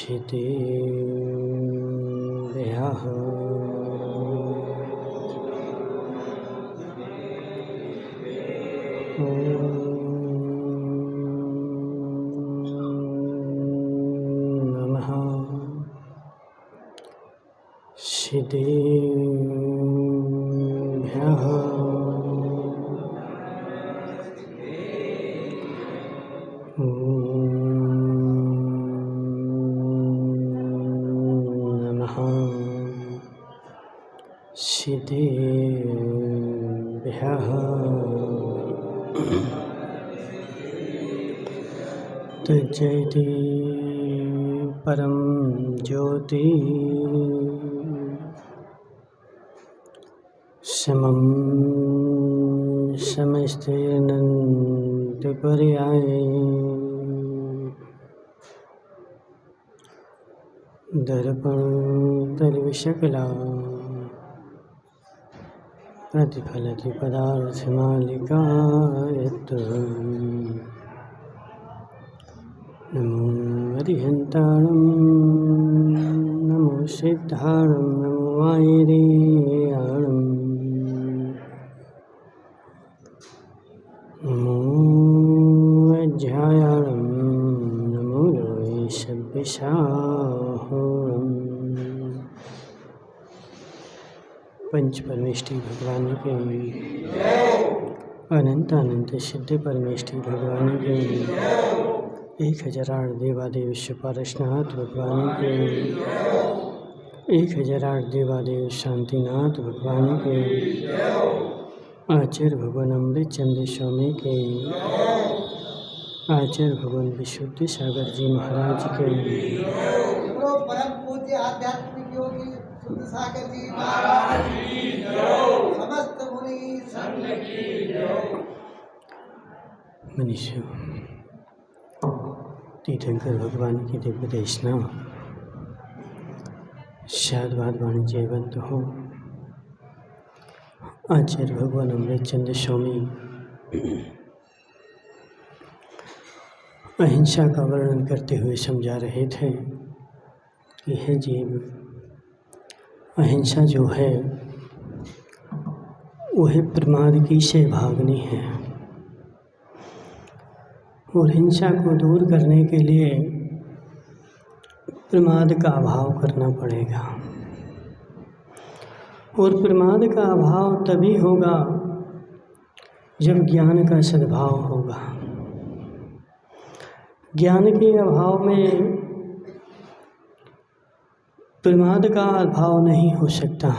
क्षितिभ्यः नमः। क्षितिभ्यः क्षितिभ्यः तज्जयति परं ज्योति समं समस्तेऽनन्तपर्याये दर्पणतर्विशकला प्रतिफलति पदार्थमालिका यत्र नमो अरिहन्ताणं नमो सिद्धाणं नमो वायरेयाणं नमो अध्यायाणं नमो लोयशब्दशाहोरम्। पंच परमेष्ठी भगवान के अनंत अनंत सिद्ध परमेष्ठी भगवान के 1008 देवादेव पारसनाथ भगवान के 1008 देवादेव शांतिनाथ भगवान के आचार्य भगवान अमृत चंद्र स्वामी के आचार्य भगवान विशुद्ध सागर जी महाराज के परम पूज्य आध्यात्मिक योगी शुद्ध सागर जी महाराज की जय। समस्त मुनि संघ की जय। मनुष्य तीर्थंकर भगवान की दिव्य देशना शादवाद वाणी जयवंत हो। आचार्य भगवान अमृत चंद्र स्वामी अहिंसा का वर्णन करते हुए समझा रहे थे कि हे जीव, अहिंसा जो है वह प्रमाद की से भागनी है और हिंसा को दूर करने के लिए प्रमाद का अभाव करना पड़ेगा। और प्रमाद का अभाव तभी होगा जब ज्ञान का सद्भाव होगा। ज्ञान के अभाव में प्रमाद का अभाव नहीं हो सकता।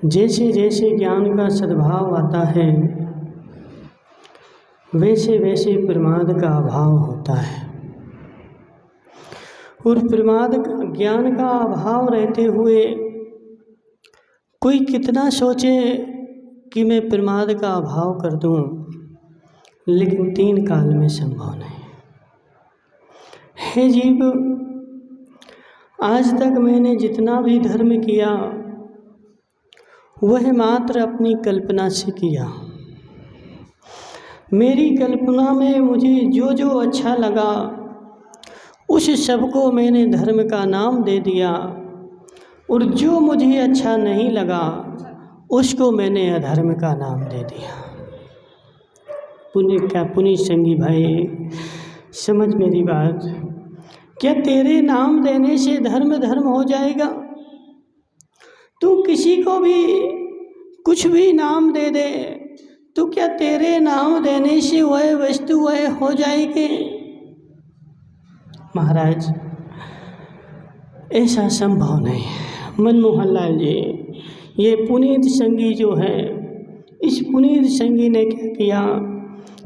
जैसे जैसे ज्ञान का सद्भाव आता है वैसे वैसे प्रमाद का अभाव होता है। और ज्ञान का अभाव रहते हुए कोई कितना सोचे कि मैं प्रमाद का अभाव कर दूं, लेकिन 3 काल में संभव नहीं। हे जीव, आज तक मैंने जितना भी धर्म किया वह मात्र अपनी कल्पना से किया। मेरी कल्पना में मुझे जो जो अच्छा लगा उस सबको मैंने धर्म का नाम दे दिया, और जो मुझे अच्छा नहीं लगा उसको मैंने अधर्म का नाम दे दिया। पुण्य संगी भाई, समझ मेरी बात। क्या तेरे नाम देने से धर्म धर्म हो जाएगा? तू किसी को भी कुछ भी नाम दे दे तो क्या तेरे नाम देने से वह वस्तु वह हो जाएगी? महाराज, ऐसा संभव नहीं है। मनमोहन लाल जी, ये पुनीत संगी जो है, इस पुनीत संगी ने क्या किया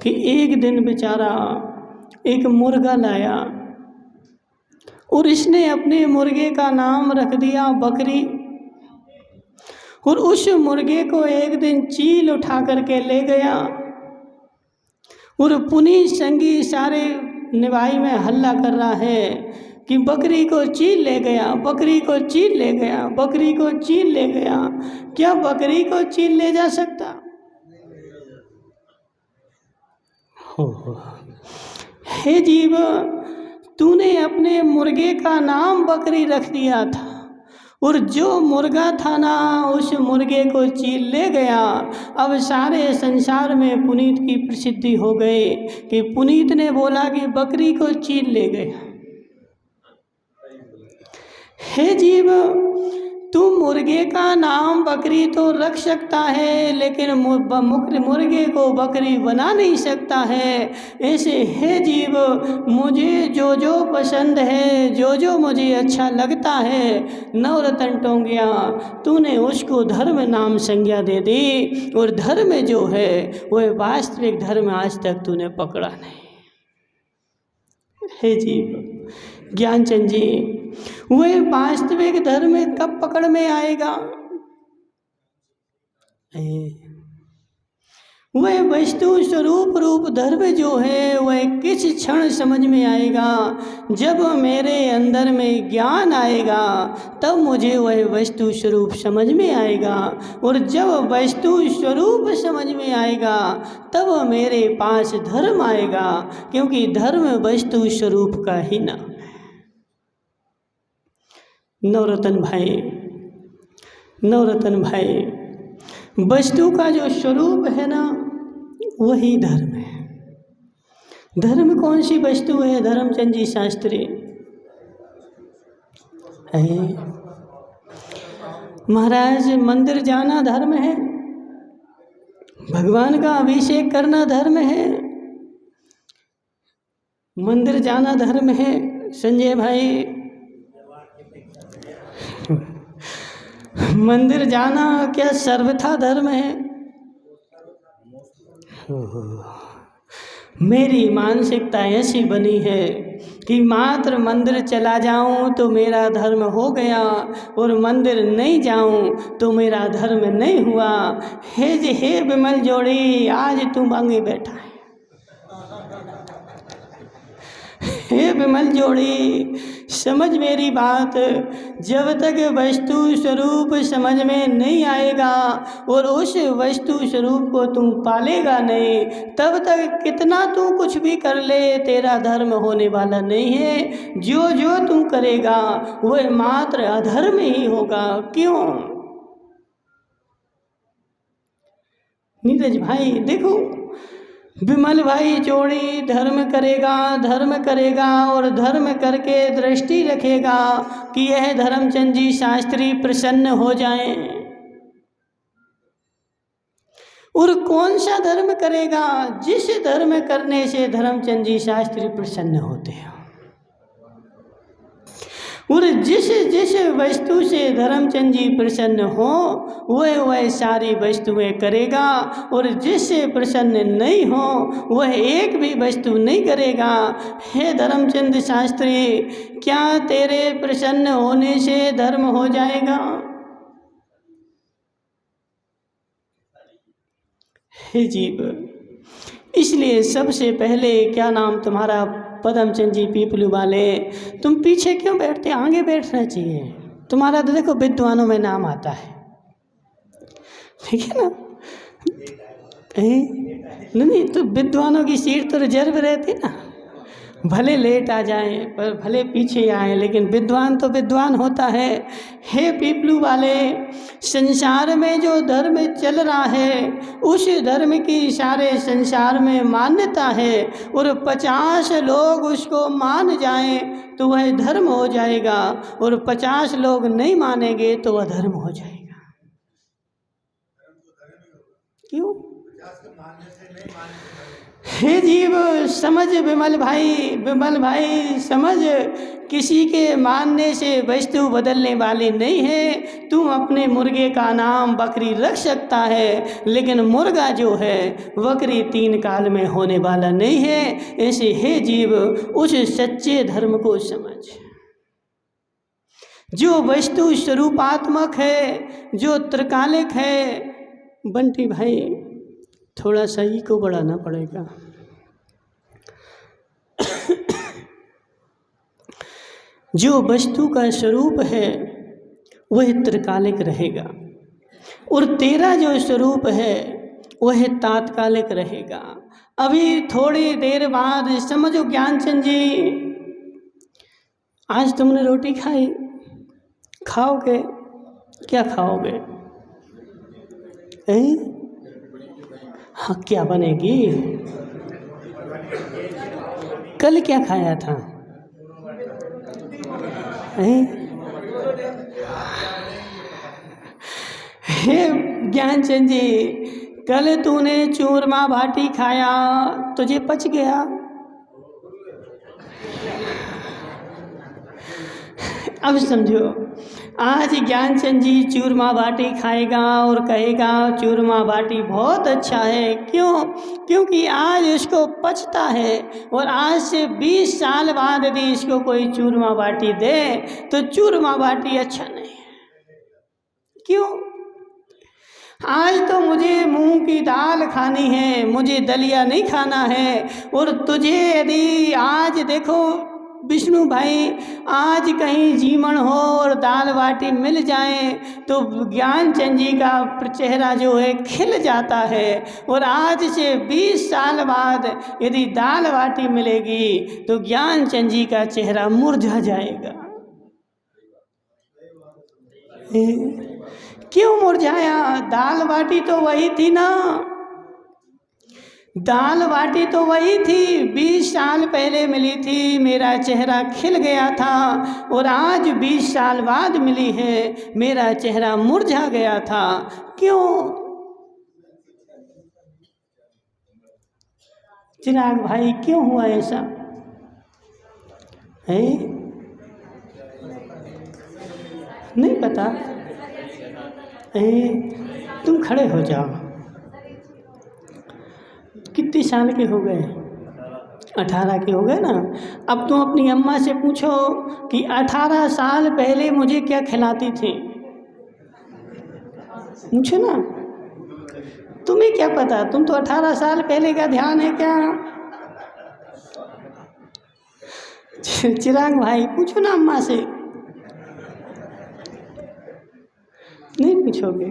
कि एक दिन बेचारा एक मुर्गा लाया और इसने अपने मुर्गे का नाम रख दिया बकरी। और उस मुर्गे को एक दिन चील उठा करके ले गया और पुनीत संगी सारे निभाई में हल्ला कर रहा है कि बकरी को चील ले गया, बकरी को चील ले गया, बकरी को चील ले गया। क्या बकरी को चील ले जा सकता? हो। हे जीव, तूने अपने मुर्गे का नाम बकरी रख दिया था, और जो मुर्गा था ना उस मुर्गे को चीर ले गया। अब सारे संसार में पुनीत की प्रसिद्धि हो गई कि पुनीत ने बोला कि बकरी को चीर ले गया। हे जीव, तू मुर्गे का नाम बकरी तो रख सकता है, लेकिन मुर्गे को बकरी बना नहीं सकता है। ऐसे हे जीव, मुझे जो जो पसंद है, जो जो मुझे अच्छा लगता है, नवरत्न टोंगिया तूने उसको धर्म नाम संज्ञा दे दी, और धर्म जो है वह वास्तविक धर्म आज तक तूने पकड़ा नहीं। हे जीव ज्ञानचंद जी, वह वास्तविक धर्म कब पकड़ में आएगा? वह वस्तु स्वरूप रूप धर्म जो है वह किस क्षण समझ में आएगा? जब मेरे अंदर में ज्ञान आएगा तब मुझे वह वस्तु स्वरूप समझ में आएगा, और जब वस्तु स्वरूप समझ में आएगा तब मेरे पास धर्म आएगा, क्योंकि धर्म वस्तु स्वरूप का ही नाम है। नवरत्न भाई, वस्तु का जो स्वरूप है ना वही धर्म है। धर्म कौन सी वस्तु है धर्मचंद जी शास्त्री? महाराज, मंदिर जाना धर्म है, भगवान का अभिषेक करना धर्म है, मंदिर जाना धर्म है। संजय भाई, मंदिर जाना क्या सर्वथा धर्म है? मेरी मानसिकता ऐसी बनी है कि मात्र मंदिर चला जाऊं तो मेरा धर्म हो गया, और मंदिर नहीं जाऊं तो मेरा धर्म नहीं हुआ। हे विमल जोड़ी, आज तू मांगे बैठा है। हे विमल जोड़ी, समझ मेरी बात, जब तक वस्तु स्वरूप समझ में नहीं आएगा और उस वस्तु स्वरूप को तुम पालेगा नहीं, तब तक कितना तू कुछ भी कर ले तेरा धर्म होने वाला नहीं है। जो जो तू करेगा वह मात्र अधर्म ही होगा। क्यों? नीरज भाई देखो, विमल भाई जोड़ी धर्म करेगा और धर्म करके दृष्टि रखेगा कि यह धर्मचंद जी शास्त्री प्रसन्न हो जाएं। और कौन सा धर्म करेगा? जिस धर्म करने से धर्मचंद जी शास्त्री प्रसन्न होते हैं, और जिस जिस वस्तु से धर्मचंद जी प्रसन्न हो वह सारी वस्तुएं करेगा, और जिससे प्रसन्न नहीं हो वह एक भी वस्तु नहीं करेगा। हे धर्मचंद शास्त्री, क्या तेरे प्रसन्न होने से धर्म हो जाएगा? हे जीव, इसलिए सबसे पहले क्या नाम तुम्हारा? पदमचंद जी पीपलू वाले, तुम पीछे क्यों बैठते? आगे बैठना चाहिए। तुम्हारा तो देखो विद्वानों में नाम आता है, ठीक है ना? नहीं तो विद्वानों की सीट तो रिजर्व रहती ना, भले लेट आ जाएं पर भले पीछे आए, लेकिन विद्वान तो विद्वान होता है। हे पीपलू वाले, संसार में जो धर्म चल रहा है उस धर्म की सारे संसार में मान्यता है, और 50 लोग उसको मान जाएं तो वह धर्म हो जाएगा, और 50 लोग नहीं मानेंगे तो वह धर्म हो जाएगा। क्यों? हे जीव समझ, विमल भाई समझ, किसी के मानने से वस्तु बदलने वाली नहीं है। तू अपने मुर्गे का नाम बकरी रख सकता है, लेकिन मुर्गा जो है बकरी 3 काल में होने वाला नहीं है। ऐसे हे जीव उस सच्चे धर्म को समझ, जो वस्तु स्वरूपात्मक है, जो त्रिकालिक है। बंटी भाई थोड़ा सही को बढ़ाना पड़ेगा। जो वस्तु का स्वरूप है वह त्रिकालिक रहेगा, और तेरा जो स्वरूप है वह तात्कालिक रहेगा। अभी थोड़ी देर बाद समझो ज्ञानचंद जी, आज तुमने रोटी खाई, खाओगे क्या खाओगे? हाँ, क्या बनेगी? कल क्या खाया था? हे ज्ञानचंद जी, कल तूने चूरमा बाटी खाया, तुझे पच गया। अब समझो, आज ज्ञानचंद जी चूरमा बाटी खाएगा और कहेगा चूरमा बाटी बहुत अच्छा है। क्यों? क्योंकि आज इसको पचता है, और आज से 20 साल बाद यदि इसको कोई चूरमा बाटी दे तो चूरमा बाटी अच्छा नहीं है। क्यों? आज तो मुझे मूंग की दाल खानी है, मुझे दलिया नहीं खाना है। और तुझे यदि आज देखो विष्णु भाई, आज कहीं जीमन हो और दाल बाटी मिल जाए तो ज्ञानचंद जी का चेहरा जो है खिल जाता है। और आज से 20 साल बाद यदि दाल बाटी मिलेगी तो ज्ञानचंद जी का चेहरा मुरझा जाएगा। क्यों मुरझाया? दाल बाटी तो वही थी ना, दाल बाटी तो वही थी, 20 साल पहले मिली थी, मेरा चेहरा खिल गया था। और आज 20 साल बाद मिली है, मेरा चेहरा मुरझा गया था। क्यों? चिराग भाई, क्यों हुआ ऐसा? है नहीं पता? तुम खड़े हो जाओ। कितने साल के हो गए? 18 के हो गए ना। अब तुम अपनी अम्मा से पूछो कि 18 साल पहले मुझे क्या खिलाती थी। पूछो ना, तुम्हें क्या पता? तुम तो 18 साल पहले का ध्यान है क्या? चिराग भाई, पूछो ना अम्मा से। नहीं पूछोगे?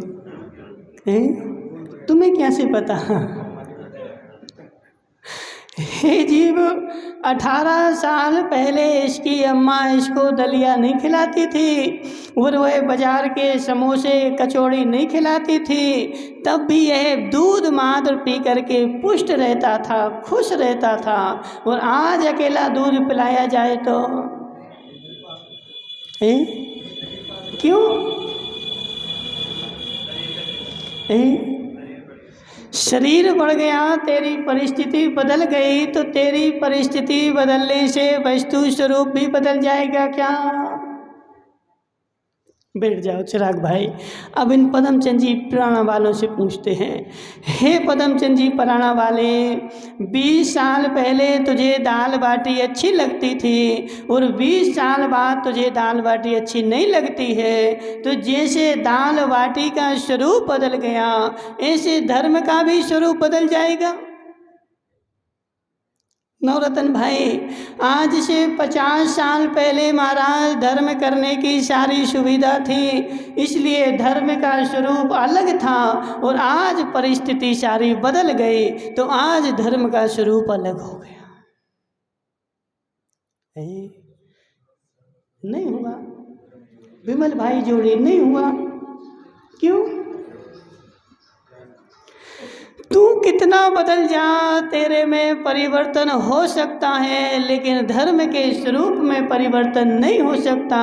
तुम्हें कैसे पता? हे जीव, 18 साल पहले इसकी अम्मा इसको दलिया नहीं खिलाती थी, और वह बाजार के समोसे कचौड़ी नहीं खिलाती थी, तब भी यह दूध मात्र पी करके पुष्ट रहता था, खुश रहता था। और आज अकेला दूध पिलाया जाए तो क्यों? शरीर बढ़ गया, तेरी परिस्थिति बदल गई, तो तेरी परिस्थिति बदलने से वस्तु स्वरूप भी बदल जाएगा क्या? बैठ जाओ चिराग भाई। अब इन पदमचंद जी पुराना वालों से पूछते हैं, हे पदमचंद जी पुराना वाले, 20 साल पहले तुझे दाल बाटी अच्छी लगती थी और 20 साल बाद तुझे दाल बाटी अच्छी नहीं लगती है, तो जैसे दाल बाटी का स्वरूप बदल गया ऐसे धर्म का भी स्वरूप बदल जाएगा। नवरत्न भाई, आज से 50 साल पहले महाराज धर्म करने की सारी सुविधा थी, इसलिए धर्म का स्वरूप अलग था, और आज परिस्थिति सारी बदल गई तो आज धर्म का स्वरूप अलग हो गया। नहीं हुआ विमल भाई जोड़ी? नहीं हुआ। क्यों? तू कितना बदल जा, तेरे में परिवर्तन हो सकता है, लेकिन धर्म के स्वरूप में परिवर्तन नहीं हो सकता।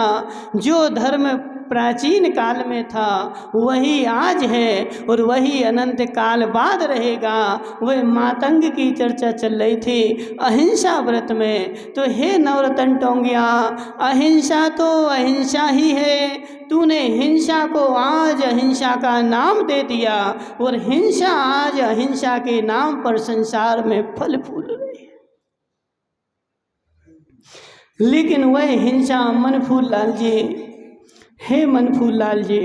जो धर्म प्राचीन काल में था वही आज है और वही अनंत काल बाद रहेगा। वह मातंग की चर्चा चल रही थी अहिंसा व्रत में, तो हे नवरत्न टोंगिया, अहिंसा तो अहिंसा ही है। तूने हिंसा को आज अहिंसा का नाम दे दिया, और हिंसा आज अहिंसा के नाम पर संसार में फल फूल रही है। लेकिन वह हिंसा मनफूल लाल जी, हे मनफूल लाल जी,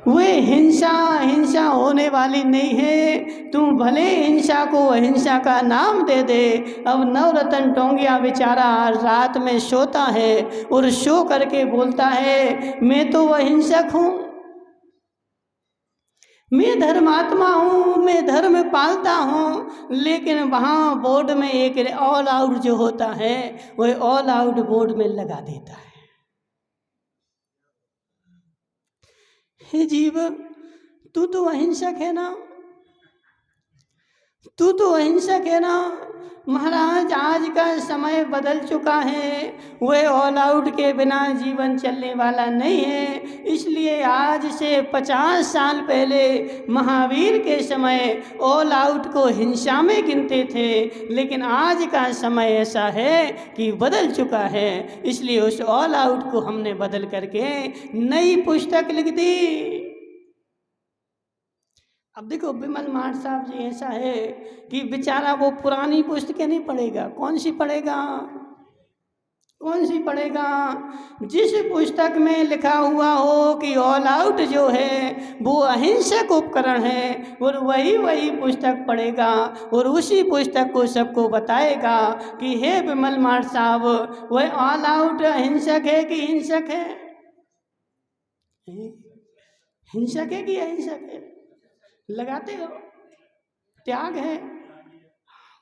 वह हिंसा होने वाली नहीं है। तू भले हिंसा को अहिंसा का नाम दे दे। अब नवरत्न टोंगिया बेचारा रात में सोता है और सो करके बोलता है, मैं तो अहिंसक हूँ, मैं धर्मात्मा हूँ, मैं धर्म पालता हूँ, लेकिन वहाँ बोर्ड में एक ऑल आउट जो होता है वह ऑल आउट बोर्ड में लगा देता है। हे जीव, तू तो अहिंसक है ना, तू तो अहिंसक है ना। महाराज, आज का समय बदल चुका है, वह ऑल आउट के बिना जीवन चलने वाला नहीं है। इसलिए आज से 50 साल पहले महावीर के समय ऑल आउट को हिंसा में गिनते थे, लेकिन आज का समय ऐसा है कि बदल चुका है। इसलिए उस ऑल आउट को हमने बदल करके नई पुस्तक लिख दी। अब देखो, बिमल मार्ट साहब जी ऐसा है कि बेचारा वो पुरानी पुस्तकें नहीं पढ़ेगा। कौन सी पढ़ेगा? कौन सी पढ़ेगा? जिस पुस्तक में लिखा हुआ हो कि ऑल आउट जो है वो अहिंसक उपकरण है, और वही पुस्तक पढ़ेगा और उसी पुस्तक को सबको बताएगा कि हे बिमल मार्ट साहब, वह ऑल आउट अहिंसक है कि हिंसक है? हिंसक है कि अहिंसक है? लगाते हो? त्याग है।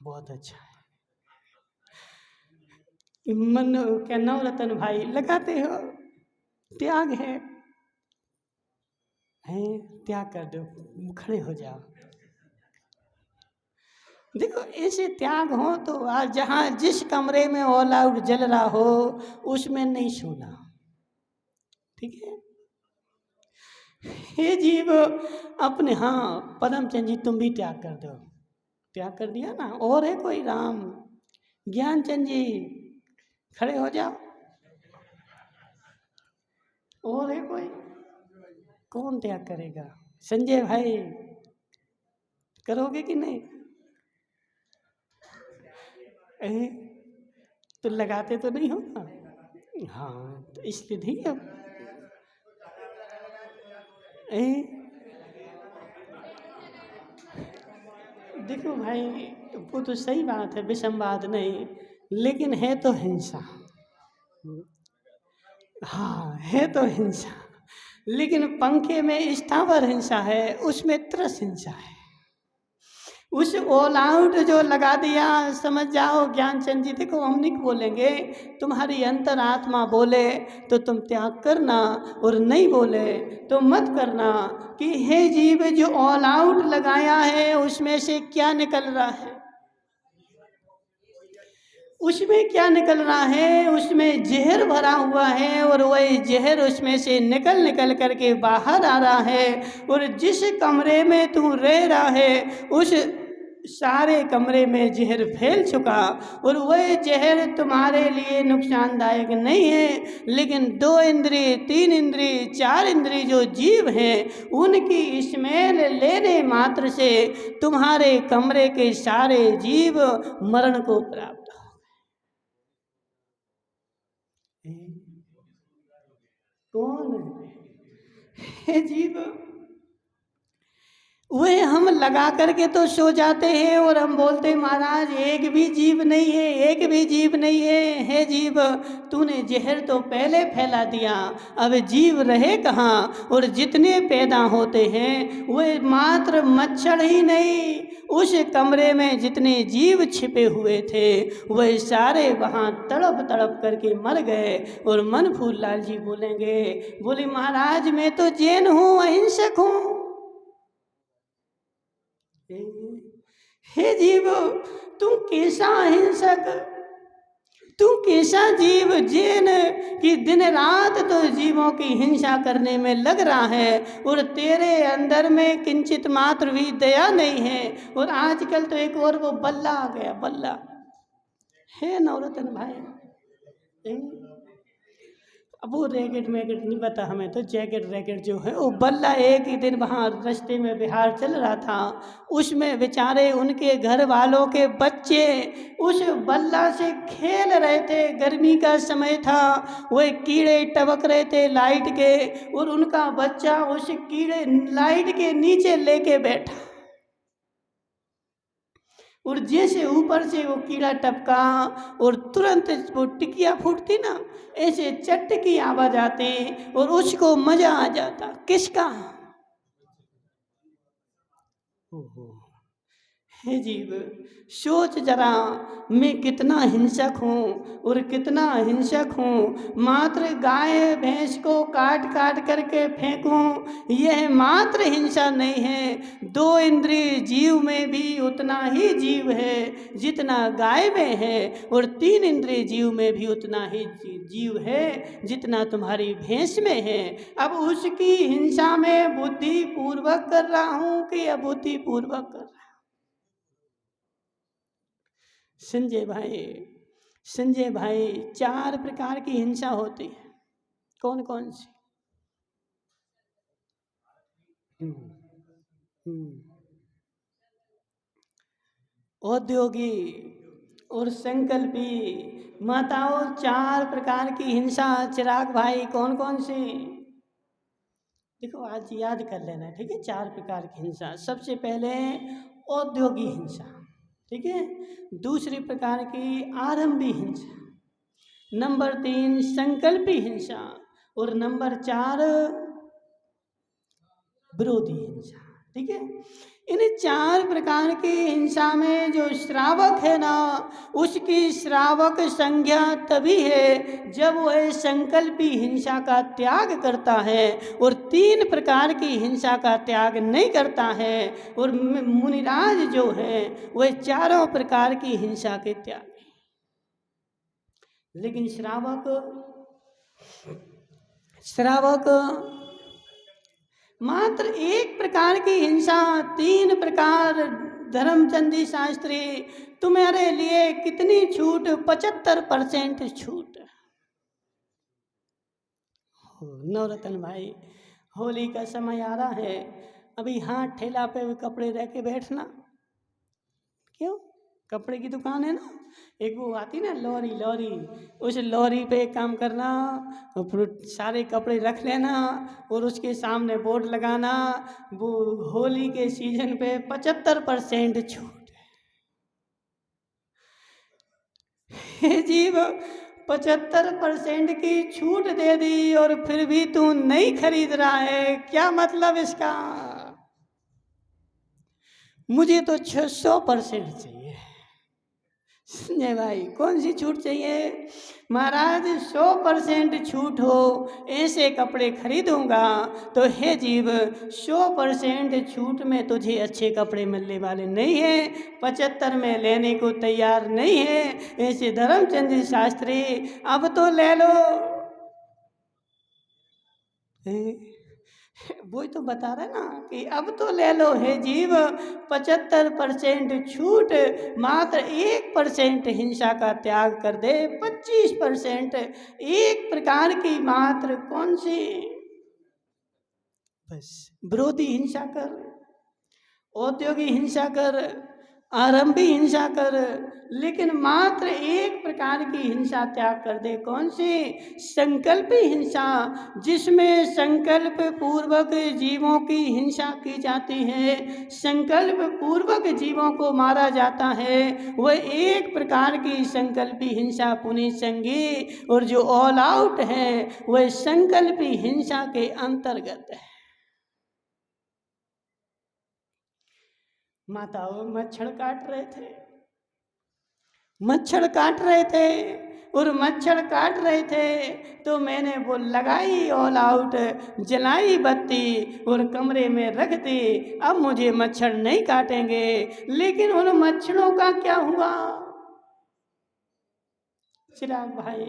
बहुत अच्छा है। मन क्या नवरत्न भाई लगाते हो? त्याग है। त्याग कर दो, खड़े हो जाओ। देखो, ऐसे त्याग हो तो आज जहाँ जिस कमरे में ऑल आउट जल रहा हो उसमें नहीं सोना, ठीक है? हे जीव, अपने, हाँ पदमचंद जी तुम भी त्याग कर दो। त्याग कर दिया ना? और है कोई? राम ज्ञानचंद जी खड़े हो जाओ। और है कोई? कौन त्याग करेगा? संजय भाई करोगे कि नहीं? तो लगाते तो नहीं हो ना? हाँ, तो इसलिए ठीक है। देखो भाई, वो तो सही बात है, विसंवाद नहीं, लेकिन है तो हिंसा। हाँ, है तो हिंसा, लेकिन पंखे में स्थावर हिंसा है, उसमें त्रस हिंसा है। उस ऑल आउट जो लगा दिया, समझ जाओ ज्ञानचंद जी। देखो, हम नहीं बोलेंगे, तुम्हारी अंतरात्मा बोले तो तुम त्याग करना, और नहीं बोले तो मत करना। कि हे जीव, जो ऑल आउट लगाया है उसमें से क्या निकल रहा है? उसमें क्या निकल रहा है? उसमें जहर भरा हुआ है, और वही जहर उसमें से निकल निकल करके बाहर आ रहा है। और जिस कमरे में तू रह रहा है उस सारे कमरे में जहर फैल चुका, और वह जहर तुम्हारे लिए नुकसानदायक नहीं है, लेकिन 2 इंद्रिय, 3 इंद्रिय, 4 इंद्रिय जो जीव हैं उनकी स्मेल लेने मात्र से तुम्हारे कमरे के सारे जीव मरण को प्राप्त। कौन है जीव? वे हम लगा करके तो सो जाते हैं, और हम बोलते महाराज एक भी जीव नहीं है, एक भी जीव नहीं है। हे जीव, तूने जहर तो पहले फैला दिया, अब जीव रहे कहाँ? और जितने पैदा होते हैं वे मात्र मच्छर ही नहीं, उस कमरे में जितने जीव छिपे हुए थे वह सारे वहाँ तड़प तड़प करके मर गए। और मन फूल लाल जी बोलेंगे, बोले महाराज मैं तो जैन हूँ, अहिंसक हूँ। हे जीव, तू कैसा अहिंसक, तू कैसा जीव जैन कि दिन रात तो जीवों की हिंसा करने में लग रहा है, और तेरे अंदर में किंचित मात्र भी दया नहीं है। और आजकल तो एक और वो बल्ला आ गया, बल्ला है नवरत्न भाई। अब वो रैकेट मैकेट नहीं पता हमें, तो जैकेट रैकेट जो है वो बल्ला। एक ही दिन वहाँ रास्ते में बिहार चल रहा था, उसमें बेचारे उनके घर वालों के बच्चे उस बल्ला से खेल रहे थे। गर्मी का समय था, वह कीड़े टपक रहे थे लाइट के, और उनका बच्चा उस कीड़े लाइट के नीचे लेके बैठा, और जैसे ऊपर से वो कीड़ा टपका और तुरंत वो टिकिया फूटती ना, ऐसे चट की आवाज आती और उसको मजा आ जाता। किसका? ओहो, हे जीव, सोच जरा, मैं कितना हिंसक हूँ और कितना हिंसक हूँ। मात्र गाय भैंस को काट काट करके फेंकूं, यह मात्र हिंसा नहीं है। 2 इंद्रिय जीव में भी उतना ही जीव है जितना गाय में है, और 3 इंद्रिय जीव में भी उतना ही जीव है जितना तुम्हारी भैंस में है। अब उसकी हिंसा में बुद्धि पूर्वक कर रहा हूँ कि अबुद्धि पूर्वक कर रहा हूँ? संजय भाई 4 प्रकार की हिंसा होती है। कौन कौन सी? औद्योगी और संकल्पी। माताओं, 4 प्रकार की हिंसा चिराग भाई कौन कौन सी? देखो, आज याद कर लेना, ठीक है। 4 प्रकार की हिंसा। सबसे पहले औद्योगिक हिंसा, ठीक है। दूसरी प्रकार की आरंभी हिंसा। नंबर 3 संकल्पी हिंसा, और नंबर 4 विरोधी हिंसा, ठीक है। इन 4 प्रकार की हिंसा में जो श्रावक है ना, उसकी श्रावक संज्ञा तभी है जब वह संकल्पी हिंसा का त्याग करता है, और 3 प्रकार की हिंसा का त्याग नहीं करता है। और मुनिराज जो है वह 4 प्रकार की हिंसा के त्याग। लेकिन श्रावक मात्र 1 प्रकार की हिंसा, 3 प्रकार। धर्मचंदी शास्त्री, तुम्हारे लिए कितनी छूट? 75% छूट। नवरत्न भाई, होली का समय आ रहा है, अभी हाथ ठेला पे कपड़े रह के बैठना। क्यों? कपड़े की दुकान है ना, एक वो आती ना लॉरी, उस लॉरी पे काम करना, और फिर सारे कपड़े रख लेना, और उसके सामने बोर्ड लगाना, वो होली के सीजन पे 75% छूट। हे जीव, 75% की छूट दे दी और फिर भी तू नहीं खरीद रहा है, क्या मतलब इसका? मुझे तो 600% चाहिए। संजय भाई, कौन सी छूट चाहिए? महाराज, 100% छूट हो ऐसे कपड़े खरीदूंगा तो हे जीव, 100% छूट में तुझे अच्छे कपड़े मिलने वाले नहीं है, 75 में लेने को तैयार नहीं है। ऐसे धर्मचंद शास्त्री, अब तो ले लो। वही तो बता रहा ना कि अब तो ले लो हे जीव, 75% छूट, मात्र 1% हिंसा का त्याग कर दे। 25% 1 प्रकार की मात्र कौन सी? बस विरोधी हिंसा कर, औद्योगिक हिंसा कर, आरंभी हिंसा कर, लेकिन मात्र 1 प्रकार की हिंसा त्याग कर दे। कौन सी? संकल्पी हिंसा, जिसमें संकल्प पूर्वक जीवों की हिंसा की जाती है, संकल्प पूर्वक जीवों को मारा जाता है। वह 1 प्रकार की संकल्पी हिंसा पुनीत संगी, और जो ऑल आउट है वह संकल्पी हिंसा के अंतर्गत है। माताओं, मच्छर काट रहे थे और मच्छर काट रहे थे तो मैंने वो लगाई ऑल आउट, जलाई बत्ती और कमरे में रख दी। अब मुझे मच्छर नहीं काटेंगे। लेकिन उन मच्छरों का क्या हुआ चिराग भाई?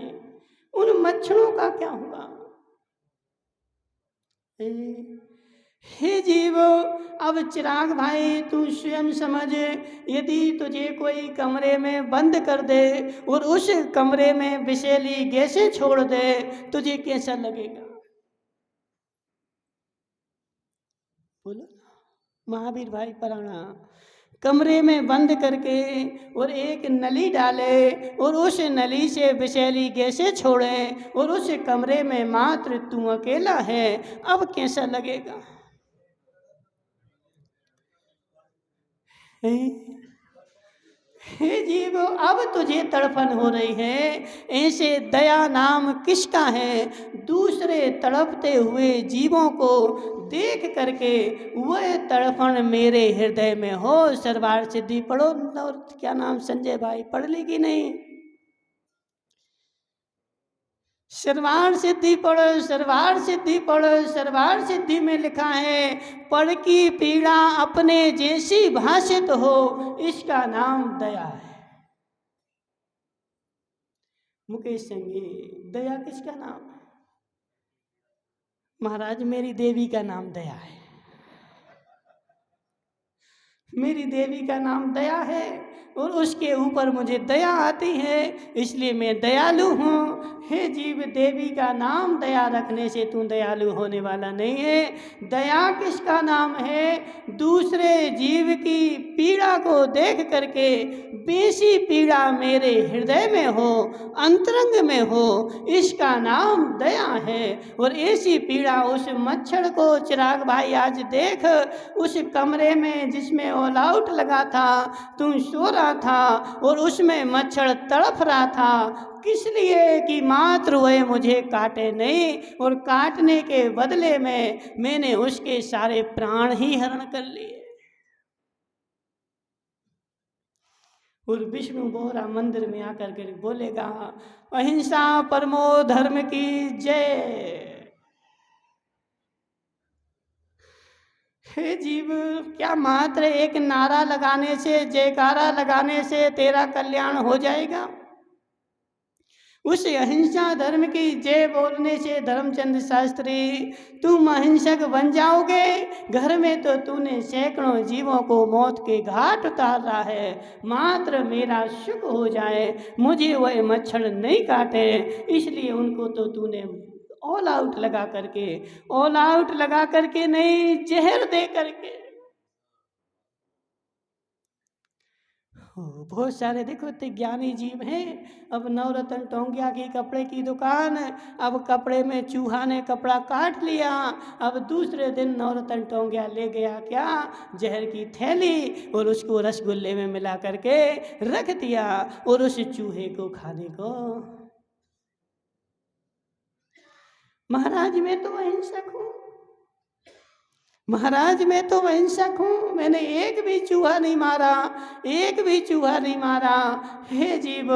उन मच्छरों का क्या हुआ? हे जीवो, अब चिराग भाई तू स्वयं समझ, यदि तुझे कोई कमरे में बंद कर दे और उस कमरे में विषैली गैसें छोड़ दे, तुझे कैसा लगेगा? बोलो। महावीर भाई पराणा, कमरे में बंद करके और एक नली डाले और उस नली से विषैली गैसें छोड़े और उस कमरे में मात्र तू अकेला है, अब कैसा लगेगा? हे जीव अब तुझे तड़पन हो रही है, ऐसे दया नाम किसका है? दूसरे तड़पते हुए जीवों को देख करके वह तड़पन मेरे हृदय में हो। सर्वार सिद्धि पढ़ो। और क्या नाम संजय भाई, पढ़ ली कि नहीं? सर्वार सिद्धि पढ़ो, सर्वार सिद्धि पढ़ो। सर्वार सिद्धि में लिखा है, पढ़ की पीड़ा अपने जैसी भाषित हो, इसका नाम दया है। मुकेश संगी, दया किसका नाम है? महाराज मेरी देवी का नाम दया है। मेरी देवी का नाम दया है और उसके ऊपर मुझे दया आती है, इसलिए मैं दयालु हूँ। हे जीव, देवी का नाम दया रखने से तू दयालु होने वाला नहीं है। दया किसका नाम है? दूसरे जीव की पीड़ा को देख करके बेसी पीड़ा मेरे हृदय में हो, अंतरंग में हो, इसका नाम दया है। और ऐसी पीड़ा उस मच्छर को, चिराग भाई आज देख, उस कमरे में जिसमें ऑल आउट लगा था, तू सो रहा था और उसमें मच्छर तड़प रहा था, किस लिए? कि मात्र वह मुझे काटे नहीं, और काटने के बदले में मैंने उसके सारे प्राण ही हरण कर लिए। और विष्णु बोहरा मंदिर में आकर के बोलेगा, अहिंसा परमो धर्म की जय। हे जीव, क्या मात्र एक नारा लगाने से, जयकारा लगाने से तेरा कल्याण हो जाएगा? उस अहिंसा धर्म की जय बोलने से धर्मचंद शास्त्री तुम अहिंसक बन जाओगे। घर में तो तूने सैकड़ों जीवों को मौत के घाट उतारा है, मात्र मेरा सुख हो जाए, मुझे वह मच्छर नहीं काटे, इसलिए उनको तो तूने ऑल आउट लगा करके, ऑल आउट लगा करके नहीं, जहर दे करके। बहुत सारे देखो इतने ज्ञानी जीव हैं। अब नवरत्न टोंगिया की कपड़े की दुकान, अब कपड़े में चूहा ने कपड़ा काट लिया, अब दूसरे दिन नवरत्न टोंगिया ले गया क्या, जहर की थैली, और उसको रसगुल्ले में मिला करके रख दिया और उस चूहे को खाने को। महाराज मैं तो अहिंसक हूँ, महाराज मैं तो अहिंसक हूँ, मैंने एक भी चूहा नहीं मारा, एक भी चूहा नहीं मारा। हे जीव,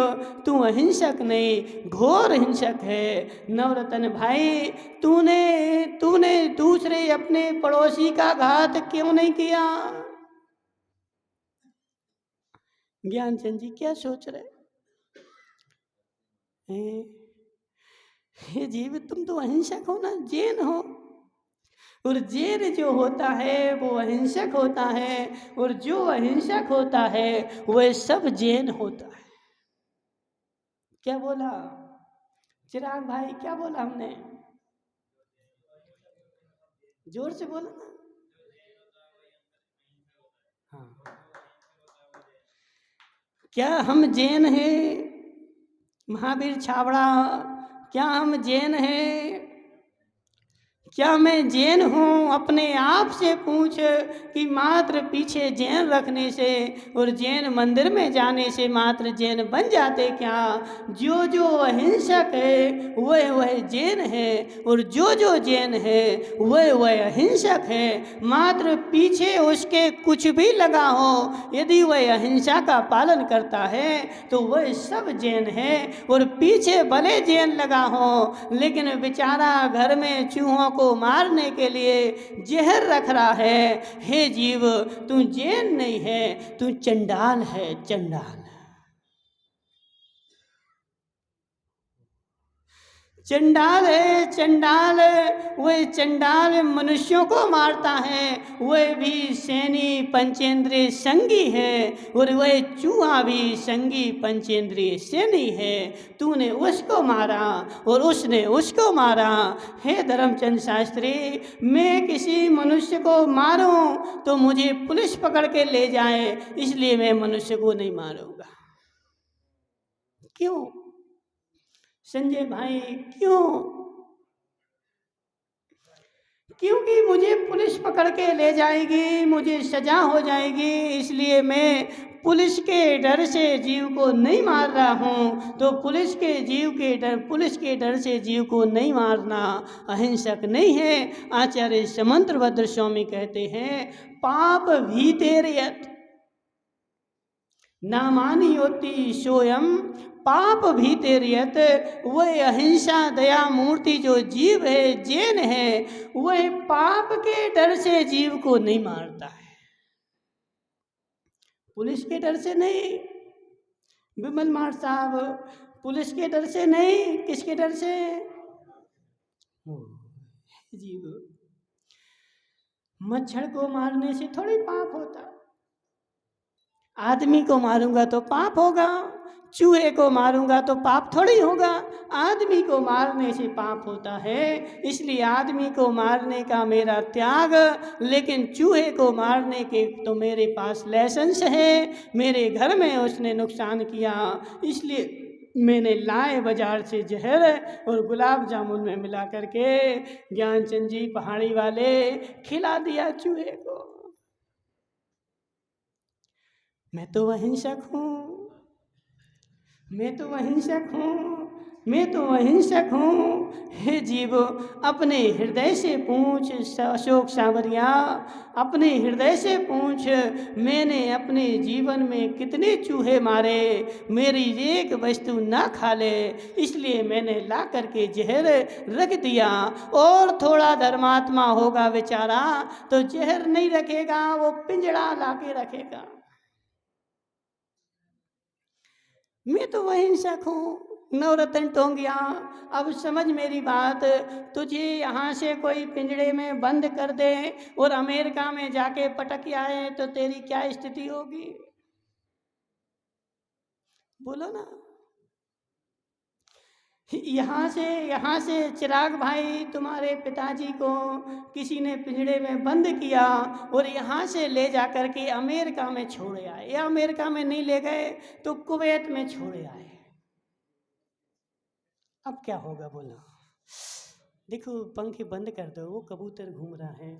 तू अहिंसक नहीं, घोर हिंसक है। नवरत्न भाई, तूने दूसरे अपने पड़ोसी का घात क्यों नहीं किया? ज्ञानचंद जी क्या सोच रहे हैं? हे जीव, तुम तो अहिंसक हो ना, जैन हो, और जैन जो होता है वो अहिंसक होता है, और जो अहिंसक होता है वह सब जैन होता है। क्या बोला चिराग भाई, क्या बोला हमने? जोर से बोला ना। हाँ, क्या हम जैन हैं? महावीर छाबड़ा, क्या हम जैन हैं? क्या मैं जैन हूँ? अपने आप से पूछ कि मात्र पीछे जैन रखने से और जैन मंदिर में जाने से मात्र जैन बन जाते क्या? जो अहिंसक है वह जैन है, और जो जैन है वह अहिंसक है। मात्र पीछे उसके कुछ भी लगा हो, यदि वह अहिंसा का पालन करता है तो वह सब जैन है। और पीछे भले जैन लगा हो, लेकिन बेचारा घर में चूहों को मारने के लिए जहर रख रहा है। हे जीव, तू जैन नहीं है, तू चंडाल है, चंडाल। चंडाल है, चंडाल। वह चंडाल मनुष्यों को मारता है, वह भी सैनी पंचेंद्रिय संगी है, और वह चूहा भी संगी पंचेंद्रिय सैनी है। तूने उसको मारा और उसने उसको मारा। हे धर्मचंद शास्त्री, मैं किसी मनुष्य को मारूं तो मुझे पुलिस पकड़ के ले जाए, इसलिए मैं मनुष्य को नहीं मारूंगा। क्यों संजय भाई, क्यों? क्योंकि मुझे पुलिस पकड़ के ले जाएगी, मुझे सजा हो जाएगी, इसलिए मैं पुलिस के डर से जीव को नहीं मार रहा हूँ, तो पुलिस के डर से जीव को नहीं मारना अहिंसक नहीं है। आचार्य समंतभद्र स्वामी कहते हैं, पाप भीतेर्यत् नामानि योति सोयम, पाप भीतेर्यत्, वह अहिंसा दया मूर्ति जो जीव है, जैन है, वह पाप के डर से जीव को नहीं मारता है। पुलिस के डर से नहीं विमल मार साहब, पुलिस के डर से नहीं, किसके डर से? जीव। मच्छर को मारने से थोड़ी पाप होता। आदमी को मारूंगा तो पाप होगा, चूहे को मारूंगा तो पाप थोड़ी होगा। आदमी को मारने से पाप होता है, इसलिए आदमी को मारने का मेरा त्याग, लेकिन चूहे को मारने के तो मेरे पास लाइसेंस है। मेरे घर में उसने नुकसान किया, इसलिए मैंने लाए बाजार से जहर और गुलाब जामुन में मिला करके ज्ञानचंद जी पहाड़ी वाले खिला दिया चूहे को। मैं तो अहिंसक हूँ, मैं तो अहिंसक हूँ, मैं तो अहिंसक हूँ। हे जीव, अपने हृदय से पूछ अशोक सांवरिया, अपने हृदय से पूछ, मैंने अपने जीवन में कितने चूहे मारे, मेरी एक वस्तु ना खा ले, इसलिए मैंने ला करके जहर रख दिया। और थोड़ा धर्मात्मा होगा बेचारा तो जहर नहीं रखेगा, वो पिंजड़ा ला के रखेगा। मैं तो अहिंसक हूँ। नवरत्न टोंगिया, अब समझ मेरी बात। तुझे यहाँ से कोई पिंजड़े में बंद कर दे और अमेरिका में जाके पटक आए तो तेरी क्या स्थिति होगी? बोलो ना। यहाँ से चिराग भाई, तुम्हारे पिताजी को किसी ने पिंजड़े में बंद किया और यहाँ से ले जा कर के अमेरिका में छोड़े आए, या अमेरिका में नहीं ले गए तो कुवैत में छोड़े आए। अब क्या होगा बोलो? देखो, पंखे बंद कर दो, वो कबूतर घूम रहा है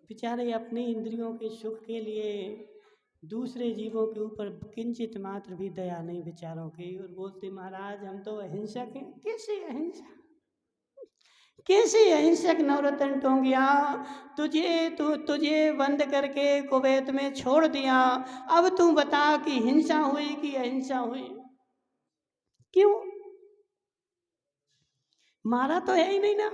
बेचारे, अपनी इंद्रियों के सुख के लिए दूसरे जीवों के ऊपर किंचित मात्र भी दया नहीं बेचारों की, और बोलते महाराज हम तो अहिंसक हैं। कैसे अहिंसक, कैसे अहिंसक? नवरत्न टोंगिया, तुझे बंद करके कुवैत में छोड़ दिया, अब तू बता कि हिंसा हुई कि अहिंसा हुई? क्यों? मारा तो है ही नहीं ना।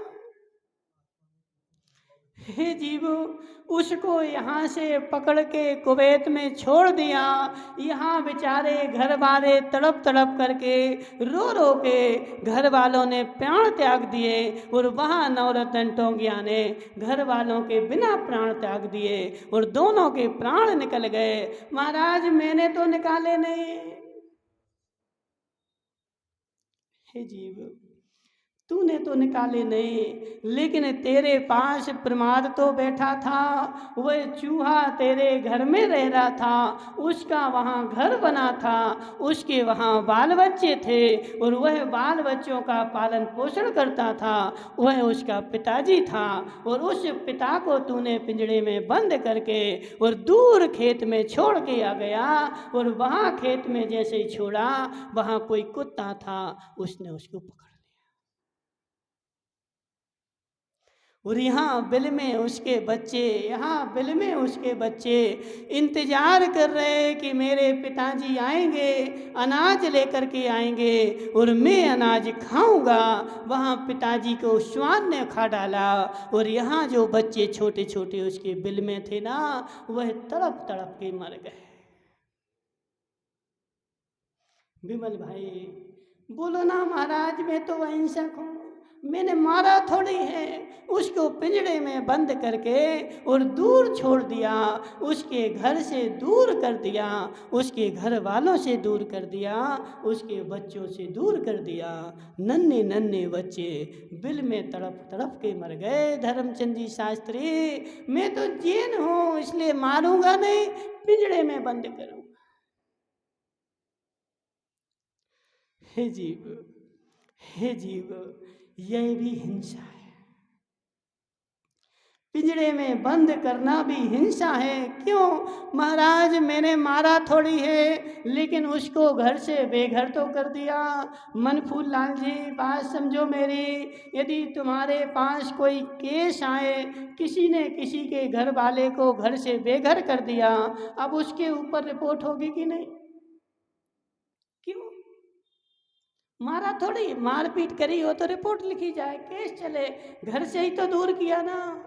हे जीवो, उसको यहाँ से पकड़ के कुवैत में छोड़ दिया। यहाँ बेचारे घर वाले तड़प तड़प करके रो रो के घर वालों ने प्राण त्याग दिए, और वहाँ नवरत्न टोंगिया ने घर वालों के बिना प्राण त्याग दिए और दोनों के प्राण निकल गए। महाराज मैंने तो निकाले नहीं। हे जीव, तूने तो निकाले नहीं, लेकिन तेरे पास प्रमाद तो बैठा था। वह चूहा तेरे घर में रह रहा था, उसका वहाँ घर बना था, उसके वहाँ बाल बच्चे थे, और वह बाल बच्चों का पालन पोषण करता था। वह उसका पिताजी था, और उस पिता को तूने पिंजड़े में बंद करके और दूर खेत में छोड़ के आ गया, और वहाँ खेत में जैसे ही छोड़ा, वहाँ कोई कुत्ता था, उसने उसको पकड़, और यहाँ बिल में उसके बच्चे इंतजार कर रहे हैं कि मेरे पिताजी आएंगे, अनाज लेकर के आएंगे और मैं अनाज खाऊंगा। वहाँ पिताजी को श्वान ने खा डाला, और यहाँ जो बच्चे छोटे छोटे उसके बिल में थे ना, वह तड़प तड़प के मर गए। विमल भाई बोलो ना, महाराज मैं तो अहिंसक हूँ, मैंने मारा थोड़ी है। उसको पिंजड़े में बंद करके और दूर छोड़ दिया, उसके घर से दूर कर दिया, उसके घर वालों से दूर कर दिया, उसके बच्चों से दूर कर दिया। नन्हे नन्हे बच्चे बिल में तड़प तड़प के मर गए। धर्मचंद जी शास्त्री, मैं तो जैन हूँ, इसलिए मारूंगा नहीं, पिंजड़े में बंद करूँगा। हे जीव, यह भी हिंसा है। पिंजड़े में बंद करना भी हिंसा है। क्यों महाराज, मैंने मारा थोड़ी है, लेकिन उसको घर से बेघर तो कर दिया। मनफूल लाल जी, बात समझो मेरी। यदि तुम्हारे पास कोई केस आए, किसी ने किसी के घर वाले को घर से बेघर कर दिया, अब उसके ऊपर रिपोर्ट होगी कि नहीं? क्यों? मारा थोड़ी, मारपीट करी हो तो रिपोर्ट लिखी जाए, केस चले, घर से ही तो दूर किया ना।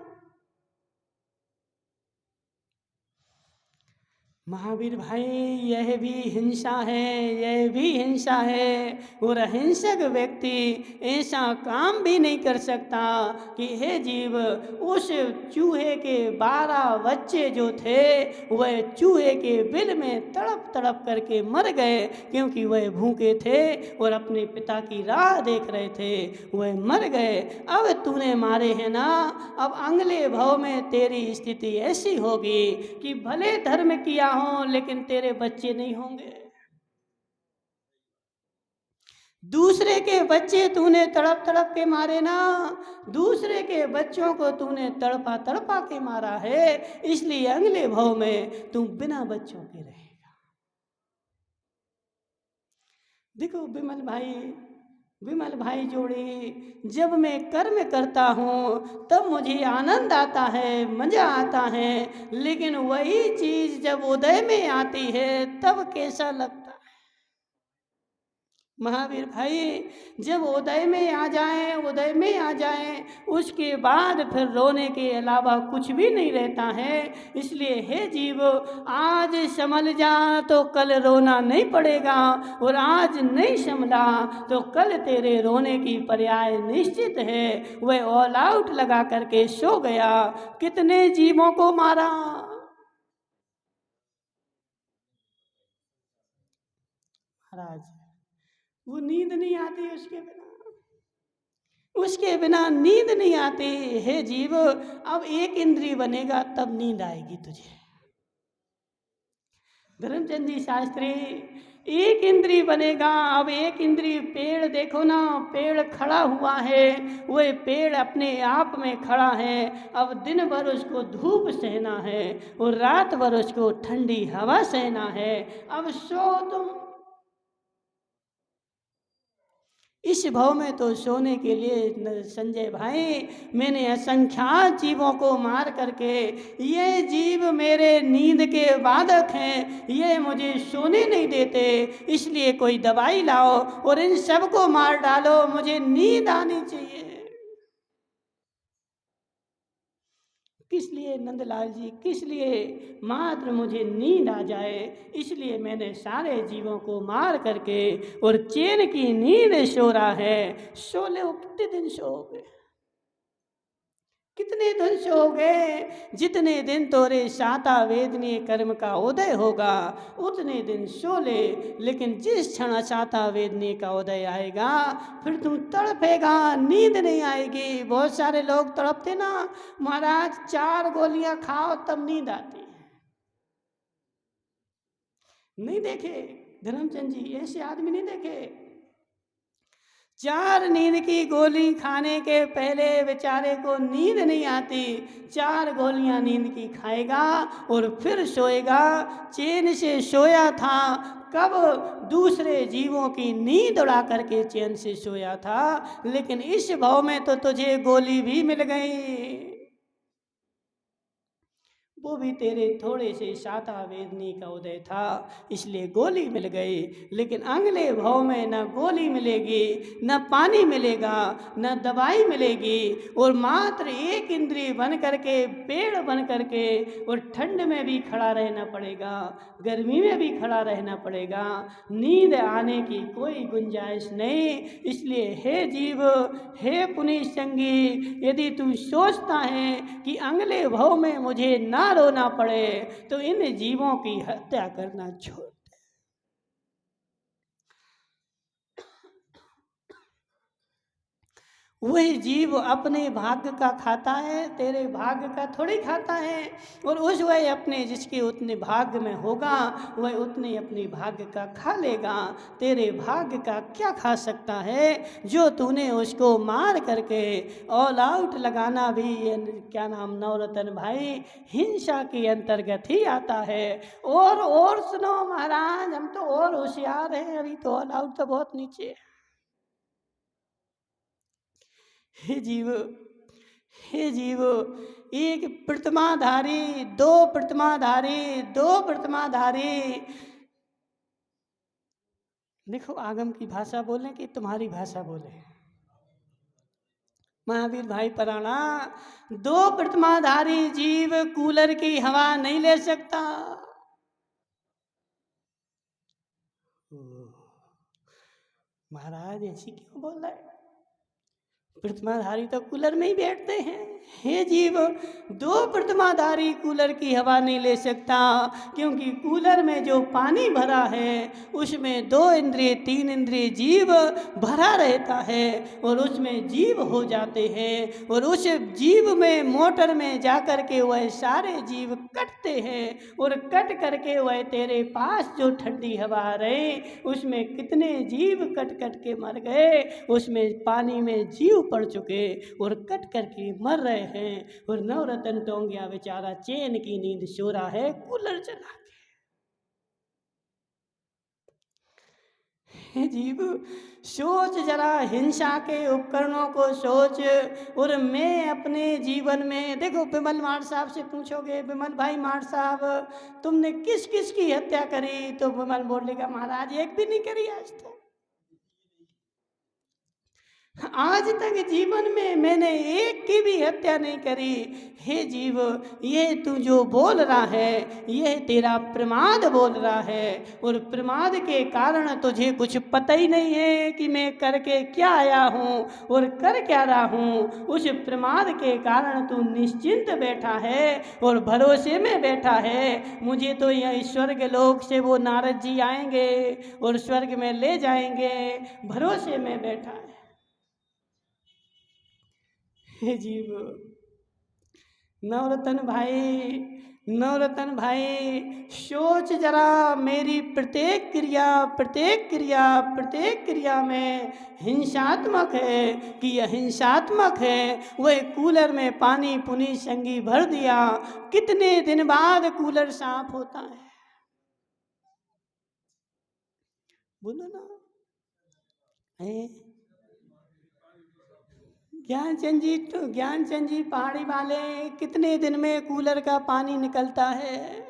महावीर भाई, यह भी हिंसा है, यह भी हिंसा है। और अहिंसक व्यक्ति ऐसा काम भी नहीं कर सकता कि हे जीव, उस चूहे के 12 बच्चे जो थे वह चूहे के बिल में तड़प तड़प करके मर गए, क्योंकि वह भूखे थे और अपने पिता की राह देख रहे थे, वह मर गए। अब तूने मारे हैं ना, अब अगले भव में तेरी स्थिति ऐसी होगी कि भले धर्म किया हो लेकिन तेरे बच्चे नहीं होंगे। दूसरे के बच्चे तूने तड़प तड़प के मारे ना, दूसरे के बच्चों को तूने तड़पा तड़पा के मारा है, इसलिए अगले भव में तू बिना बच्चों के रहेगा। देखो विमल भाई जोड़ी, जब मैं कर्म करता हूँ तब मुझे आनंद आता है, मज़ा आता है, लेकिन वही चीज़ जब उदय में आती है तब कैसा लगता है? महावीर भाई, जब उदय में आ जाए उसके बाद फिर रोने के अलावा कुछ भी नहीं रहता है। इसलिए हे जीव, आज संभल जा तो कल रोना नहीं पड़ेगा, और आज नहीं संभला तो कल तेरे रोने की पर्याय निश्चित है। वह ऑल आउट लगा करके सो गया। कितने जीवों को मारा? महाराज, वो नींद नहीं आती उसके बिना नींद नहीं आती। हे जीव, अब एक इंद्री बनेगा तब नींद आएगी तुझे। धर्मचंद जी शास्त्री, एक इंद्री बनेगा। अब एक इंद्री, पेड़ देखो ना, पेड़ खड़ा हुआ है, वह पेड़ अपने आप में खड़ा है। अब दिन भर उसको धूप सहना है और रात भर उसको ठंडी हवा सहना है। अब सो तुम। इस भव में तो सोने के लिए संजय भाई, मैंने असंख्यात जीवों को मार करके, ये जीव मेरे नींद के बाधक हैं, ये मुझे सोने नहीं देते, इसलिए कोई दवाई लाओ और इन सबको मार डालो, मुझे नींद आनी चाहिए। किस लिए नंदलाल जी, किस लिए? मात्र मुझे नींद आ जाए, इसलिए मैंने सारे जीवों को मार करके और चैन की नींद सो रहा है। सो ले, कितने दिन सोओगे? कितने दिन सोओगे? जितने दिन तोरे शाता वेदनीय कर्म का उदय होगा उतने दिन सो ले, लेकिन जिस क्षण अशाता वेदनीय का उदय आएगा फिर तुम तड़पेगा, नींद नहीं आएगी। बहुत सारे लोग तड़पते ना, महाराज 4 गोलियां खाओ तब नींद आती है। नहीं देखे धर्मचंद जी, ऐसे आदमी नहीं देखे। 4 नींद की गोली खाने के पहले बेचारे को नींद नहीं आती। 4 गोलियां नींद की खाएगा और फिर सोएगा। चैन से सोया था, कब दूसरे जीवों की नींद उड़ा करके चैन से सोया था, लेकिन इस भाव में तो तुझे गोली भी मिल गई। वो भी तेरे थोड़े से शाता वेदनी का उदय था, इसलिए गोली मिल गई। लेकिन अगले भाव में न गोली मिलेगी, न पानी मिलेगा, न दवाई मिलेगी, और मात्र एक इंद्री बन करके, पेड़ बन करके, और ठंड में भी खड़ा रहना पड़ेगा, गर्मी में भी खड़ा रहना पड़ेगा। नींद आने की कोई गुंजाइश नहीं। इसलिए हे जीव, हे पुनीत संगी, यदि तू सोचता है कि अगले भाव में मुझे ना रोना पड़े तो इन जीवों की हत्या करना छोड़ दे। वही जीव अपने भाग्य का खाता है, तेरे भाग्य का थोड़ी खाता है। और उस वह अपने जिसके उतने भाग्य में होगा वह उतने अपने भाग्य का खा लेगा। तेरे भाग्य का क्या खा सकता है जो तूने उसको मार करके ऑल आउट लगाना भी ये क्या नाम नवरत्न भाई हिंसा के अंतर्गत ही आता है। और सुनो महाराज, हम तो और होशियार हैं, अभी तो ऑल आउट तो बहुत नीचे है। हे जीव, हे जीव, एक प्रतिमाधारी, दो प्रतिमाधारी, दो प्रतिमाधारी। देखो आगम की भाषा बोले कि तुम्हारी भाषा बोले। महावीर भाई पराणा, दो प्रतिमाधारी जीव कूलर की हवा नहीं ले सकता। महाराज ऐसी क्यों बोल रहे? प्रतिमाधारी तो कूलर में ही बैठते हैं। हे जीव, दो प्रतिमाधारी कूलर की हवा नहीं ले सकता, क्योंकि कूलर में जो पानी भरा है उसमें दो इंद्रिय तीन इंद्रिय जीव भरा रहता है और उसमें जीव हो जाते हैं। और उस जीव में मोटर में जा कर के वह सारे जीव कटते हैं और कट करके वह तेरे पास जो ठंडी हवा रहे उसमें कितने जीव कट कट के मर गए, उसमें पानी में जीव पड़ चुके और कट करके मर रहे हैं। और नवरत्न टोंगिया बेचारा चैन की नींद सो रहा है कूलर चला के। जीव सोच जरा, हिंसा के उपकरणों को सोच। और मैं अपने जीवन में देखो, विमल मार साहब से पूछोगे, विमल भाई मार साहब तुमने किस किस की हत्या करी, तो विमल बोलेगा महाराज एक भी नहीं करी आज तक। आज तक जीवन में मैंने एक की भी हत्या नहीं करी। हे जीव, ये तू जो बोल रहा है ये तेरा प्रमाद बोल रहा है, और प्रमाद के कारण तुझे कुछ पता ही नहीं है कि मैं करके क्या आया हूँ और कर क्या रहा हूँ। उस प्रमाद के कारण तू निश्चिंत बैठा है और भरोसे में बैठा है। मुझे तो यह स्वर्ग लोक से वो नारद जी आएंगे और स्वर्ग में ले जाएंगे, भरोसे में बैठा है। हे जीव, नवरत्न भाई, नवरत्न भाई सोच जरा, मेरी प्रत्येक क्रिया प्रत्येक क्रिया प्रत्येक क्रिया में हिंसात्मक है कि अहिंसात्मक है। वह कूलर में पानी पुनी संगी भर दिया, कितने दिन बाद कूलर साफ होता है? बोलो ना। ज्ञानचंद जी पहाड़ी वाले, कितने दिन में कूलर का पानी निकलता है?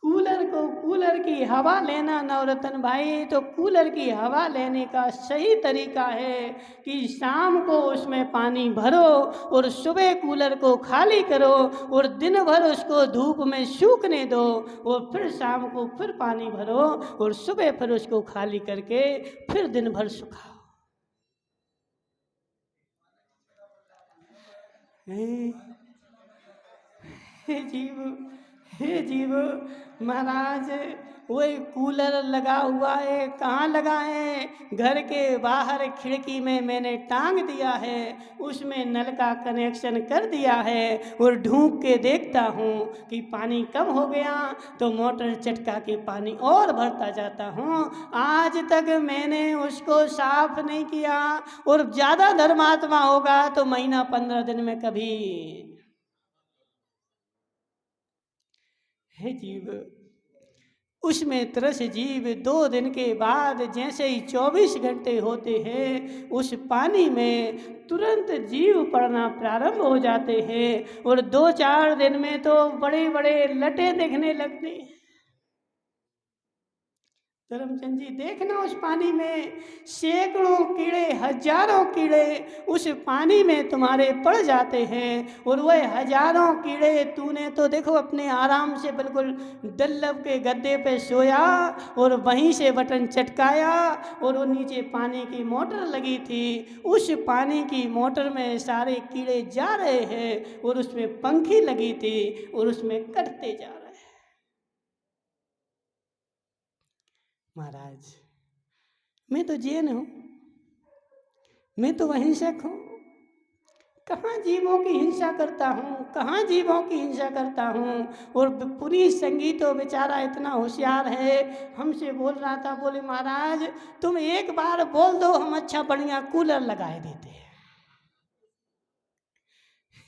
कूलर की हवा लेना नवरत्न भाई, तो कूलर की हवा लेने का सही तरीका है कि शाम को उसमें पानी भरो और सुबह कूलर को खाली करो और दिन भर उसको धूप में सूखने दो और फिर शाम को फिर पानी भरो और सुबह फिर उसको खाली करके फिर दिन भर सुखाओ। हे जीव, हे जीव, महाराज वही कूलर लगा हुआ है, कहाँ लगा है? घर के बाहर खिड़की में मैंने टांग दिया है, उसमें नल का कनेक्शन कर दिया है और ढूंढ के देखता हूँ कि पानी कम हो गया तो मोटर चटका के पानी और भरता जाता हूँ। आज तक मैंने उसको साफ नहीं किया, और ज़्यादा धर्मात्मा होगा तो महीना 15 दिन में कभी। हे जीव, उसमें तरस जीव 2 दिन के बाद जैसे ही 24 घंटे होते हैं उस पानी में तुरंत जीव पड़ना प्रारंभ हो जाते हैं और 2-4 दिन में तो बड़े बड़े लटे दिखने लगते हैं। धर्मचंद जी देखना, उस पानी में सैकड़ों कीड़े, हजारों कीड़े उस पानी में तुम्हारे पड़ जाते हैं। और वह हजारों कीड़े, तूने तो देखो अपने आराम से बिल्कुल डल्लब के गद्दे पे सोया और वहीं से बटन चटकाया और वो नीचे पानी की मोटर लगी थी, उस पानी की मोटर में सारे कीड़े जा रहे हैं और उसमें पंखी लगी थी और उसमें कटते जा रहे हैं। महाराज मैं तो जैन हूँ, मैं तो अहिंसक हूँ, कहाँ जीवों की हिंसा करता हूँ, कहाँ जीवों की हिंसा करता हूँ। और पुनीत संगी तो बेचारा इतना होशियार है, हमसे बोल रहा था, बोले महाराज तुम एक बार बोल दो हम अच्छा बढ़िया कूलर लगाए देते हैं।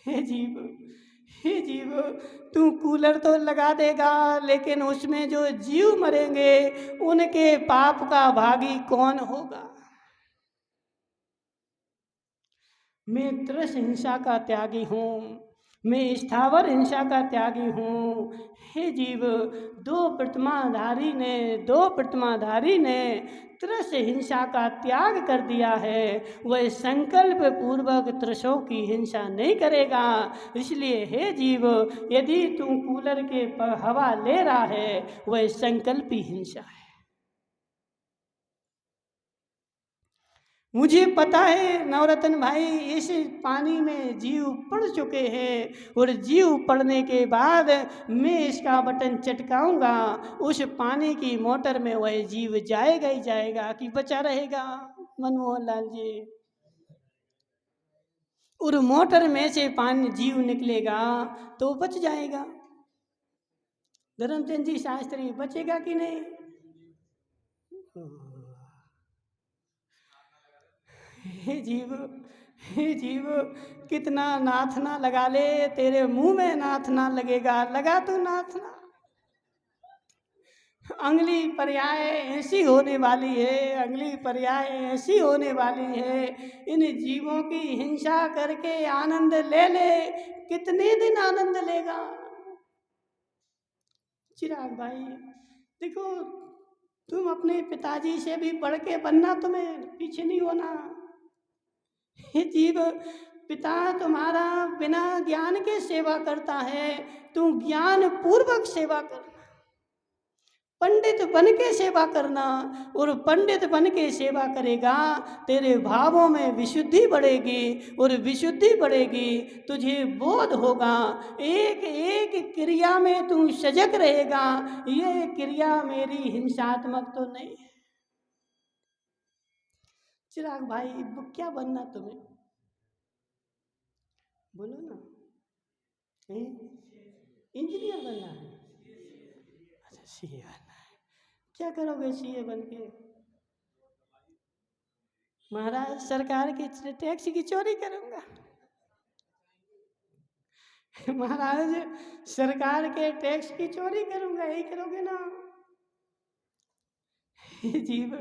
हे जीव, हे जीव, तू कूलर तो लगा देगा लेकिन उसमें जो जीव मरेंगे उनके पाप का भागी कौन होगा। मैं त्रिश हिंसा का त्यागी हूँ, मैं स्थावर हिंसा का त्यागी हूँ। हे जीव, दो प्रतिमाधारी ने त्रिश हिंसा का त्याग कर दिया है, वह संकल्प पूर्वक त्रिशों की हिंसा नहीं करेगा। इसलिए हे जीव, यदि तू कूलर के हवा ले रहा है वह संकल्पी हिंसा है। मुझे पता है नवरत्न भाई, इस पानी में जीव पड़ चुके हैं और जीव पड़ने के बाद मैं इसका बटन चटकाऊंगा, उस पानी की मोटर में वह जीव जाएगा ही जाएगा कि बचा रहेगा। मनमोहन लाल जी, और मोटर में से पानी जीव निकलेगा तो बच जाएगा। धर्मचंद जी शास्त्री बचेगा कि नहीं? हे जीव, हे जीव, कितना नाथना लगा ले, तेरे मुंह में नाथ ना लगेगा, लगा तो नाथना। अगली पर्याय ऐसी होने वाली है, अगली पर्याय ऐसी होने वाली है, इन जीवों की हिंसा करके आनंद ले ले, कितने दिन आनंद लेगा। चिराग भाई देखो, तुम अपने पिताजी से भी बढ़ के बनना, तुम्हें पीछे नहीं होना। हे जीव, पिता तुम्हारा बिना ज्ञान के सेवा करता है, तू ज्ञान पूर्वक सेवा करना, पंडित बन के सेवा करना। और पंडित बन के सेवा करेगा तेरे भावों में विशुद्धि बढ़ेगी, और विशुद्धि बढ़ेगी तुझे बोध होगा, एक एक क्रिया में तू सजग रहेगा, ये क्रिया मेरी हिंसात्मक तो नहीं है। चिराग भाई क्या बनना तुम्हें, बोलो ना। इंजीनियर बनना है? अच्छा, सीए बनना है। क्या करोगे सीए बन के? महाराज सरकार की टैक्स की चोरी करूंगा। महाराज सरकार के टैक्स की चोरी करूंगा, यही करोगे ना? जीव,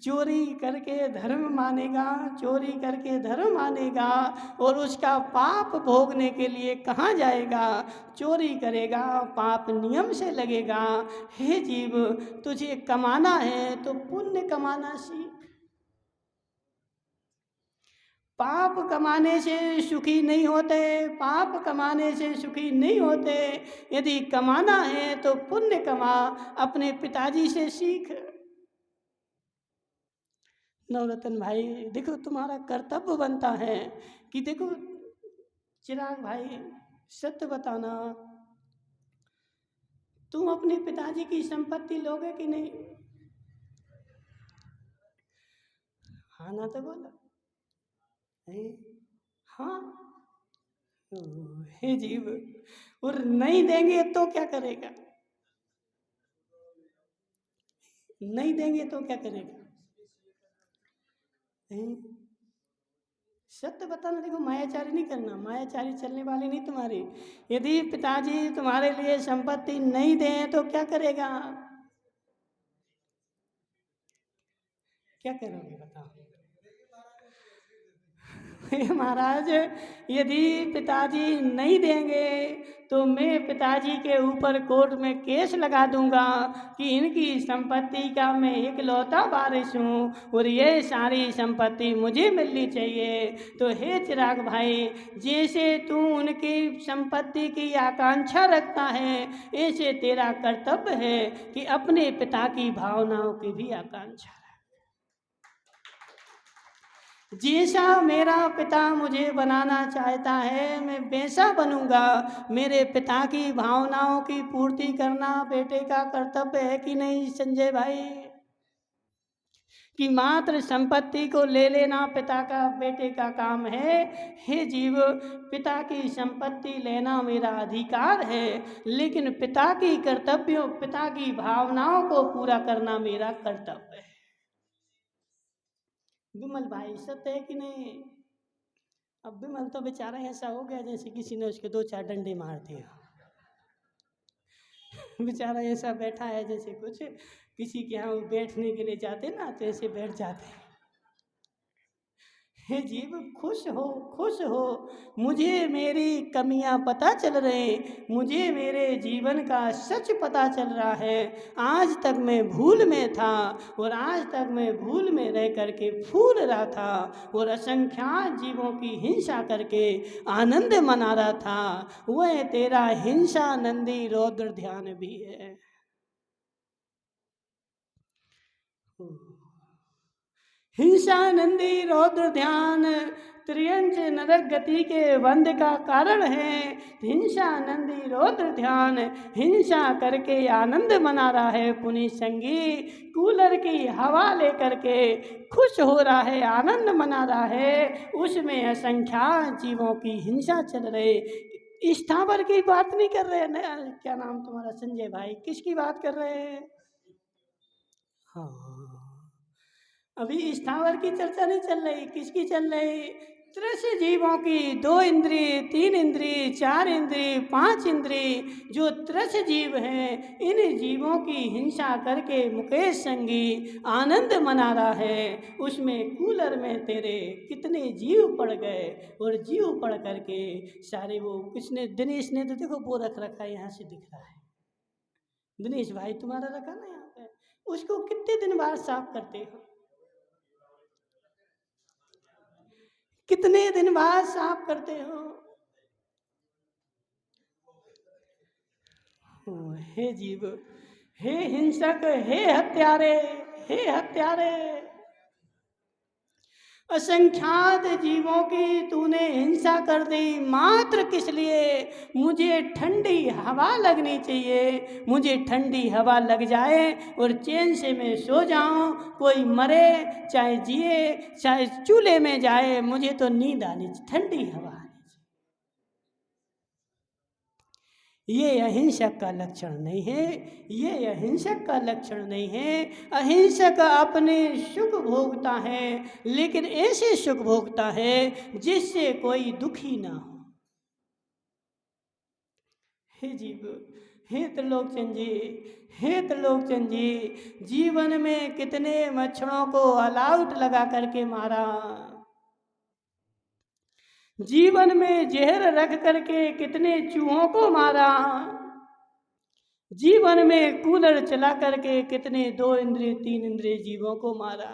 चोरी करके धर्म मानेगा, चोरी करके धर्म मानेगा, और उसका पाप भोगने के लिए कहाँ जाएगा? चोरी करेगा, पाप नियम से लगेगा। हे जीव, तुझे कमाना है तो पुण्य कमाना सीख। पाप कमाने से सुखी नहीं होते, पाप कमाने से सुखी नहीं होते। यदि कमाना है तो पुण्य कमा, अपने पिताजी से सीख। नवरत्न भाई देखो, तुम्हारा कर्तव्य बनता है कि देखो चिराग भाई, सत्य बताना, तुम अपने पिताजी की संपत्ति लोगे कि नहीं? हाँ ना तो बोलो। हाँ, हे जीव, और नहीं देंगे तो क्या करेगा? नहीं देंगे तो क्या करेगा? सत्य बताना। देखो, मायाचारी नहीं करना, मायाचारी चलने वाली नहीं तुम्हारी। यदि पिताजी तुम्हारे लिए संपत्ति नहीं दें तो क्या करेगा? क्या करोगे बताओ? महाराज, यदि पिताजी नहीं देंगे तो मैं पिताजी के ऊपर कोर्ट में केस लगा दूंगा कि इनकी संपत्ति का मैं इकलौता वारिस हूँ और ये सारी संपत्ति मुझे मिलनी चाहिए। तो हे चिराग भाई, जैसे तू उनकी संपत्ति की आकांक्षा रखता है, ऐसे तेरा कर्तव्य है कि अपने पिता की भावनाओं की भी आकांक्षा। जैसा मेरा पिता मुझे बनाना चाहता है मैं वैसा बनूंगा। मेरे पिता की भावनाओं की पूर्ति करना बेटे का कर्तव्य है कि नहीं संजय भाई? कि मात्र संपत्ति को ले लेना पिता का बेटे का काम है। हे जीव, पिता की संपत्ति लेना मेरा अधिकार है, लेकिन पिता की कर्तव्यों, पिता की भावनाओं को पूरा करना मेरा कर्तव्य है। विमल भाई सत्य है कि नहीं? अब विमल तो बेचारा ऐसा हो गया जैसे किसी ने उसके 2-4 डंडे मार दिया। बेचारा ऐसा बैठा है जैसे कुछ किसी के यहाँ बैठने के लिए जाते ना, तो ऐसे बैठ जाते हैं। हे जीव, खुश हो, खुश हो। मुझे मेरी कमियां पता चल रही, मुझे मेरे जीवन का सच पता चल रहा है। आज तक मैं भूल में था और आज तक मैं भूल में रह करके फूल रहा था और असंख्यात जीवों की हिंसा करके आनंद मना रहा था। वह तेरा हिंसा नंदी रौद्र ध्यान भी है। हिंसानंदी रौद्र ध्यान त्रियंच नरक गति के बंध का कारण है। हिंसानंदी रौद्र ध्यान हिंसा करके आनंद मना रहा है। पुनि संगी कूलर की हवा लेकर के खुश हो रहा है, आनंद मना रहा है। उसमें असंख्यात जीवों की हिंसा चल रही। स्थावर की बात नहीं कर रहे हैं। क्या नाम तुम्हारा? संजय भाई। किसकी बात कर रहे हैं? हाँ, अभी स्थावर की चर्चा नहीं चल रही। किसकी चल रही? दृश्य जीवों की 2 इंद्रिय, 3 इंद्रिय, 4 इंद्रिय, 5 इंद्रिय जो दृश्य जीव हैं, इन जीवों की हिंसा करके मुकेश संगी आनंद मना रहा है। उसमें कूलर में तेरे कितने जीव पड़ गए और जीव पड़ करके सारे वो किसने, दिनेश ने तो देखो वो रख रखा है, यहाँ से दिख रहा है। दिनेश भाई तुम्हारा रखा ना यहाँ पे, उसको कितने दिन बाद साफ करते हो? कितने दिन बाद साफ करते हो? हे जीव, हे हिंसक, हे हत्यारे, हे हत्यारे, असंख्यात जीवों की तूने हिंसा कर दी। मात्र किस लिए? मुझे ठंडी हवा लगनी चाहिए। मुझे ठंडी हवा लग जाए और चैन से मैं सो जाऊं। कोई मरे चाहे जिए, चाहे चूल्हे में जाए, मुझे तो नींद आनी चाहिए, ठंडी हवा आनी चाहिए। ये अहिंसक का लक्षण नहीं है, ये अहिंसक का लक्षण नहीं है। अहिंसक अपने सुख भोगता है, लेकिन ऐसे सुख भोगता है जिससे कोई दुखी ना हो। हे जीव, हे त्रिलोचन जी, हे त्रिलोचन जी, जीवन में कितने मच्छरों को ऑल आउट लगा करके मारा। जीवन में जहर रख करके कितने चूहों को मारा। जीवन में कूलर चला करके कितने 2 इंद्रिय 3 इंद्रिय जीवों को मारा।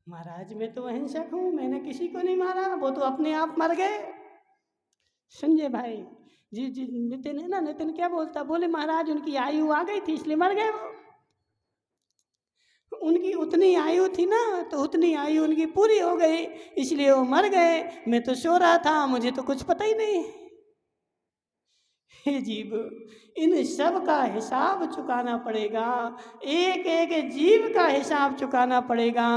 महाराज मैं तो अहिंसक हूं, मैंने किसी को नहीं मारा, वो तो अपने आप मर गए। संजय भाई जी जी, नितिन है ना, नितिन क्या बोलता? बोले महाराज उनकी आयु आ गई थी इसलिए मर गए वो। उनकी उतनी आयु थी ना, तो उतनी आयु उनकी पूरी हो गई इसलिए वो मर गए। मैं तो सो रहा था, मुझे तो कुछ पता ही नहीं। हे जीव, इन सब का हिसाब चुकाना पड़ेगा। एक एक जीव का हिसाब चुकाना पड़ेगा।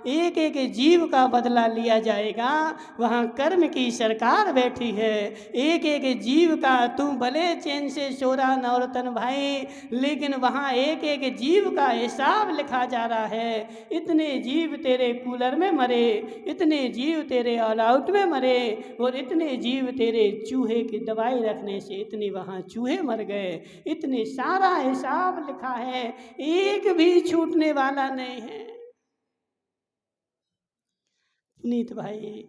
एक एक जीव का बदला लिया जाएगा। वहाँ कर्म की सरकार बैठी है। एक एक जीव का, तुम भले चैन से सो रहा नौरतन भाई, लेकिन वहाँ एक एक जीव का हिसाब लिखा जा रहा है। इतने जीव तेरे कूलर में मरे, इतने जीव तेरे ऑल आउट में मरे, और इतने जीव तेरे चूहे की दवाई रखने से इतने वहाँ चूहे मर गए। इतने सारा हिसाब लिखा है, एक भी छूटने वाला नहीं है। पुनीत भाई,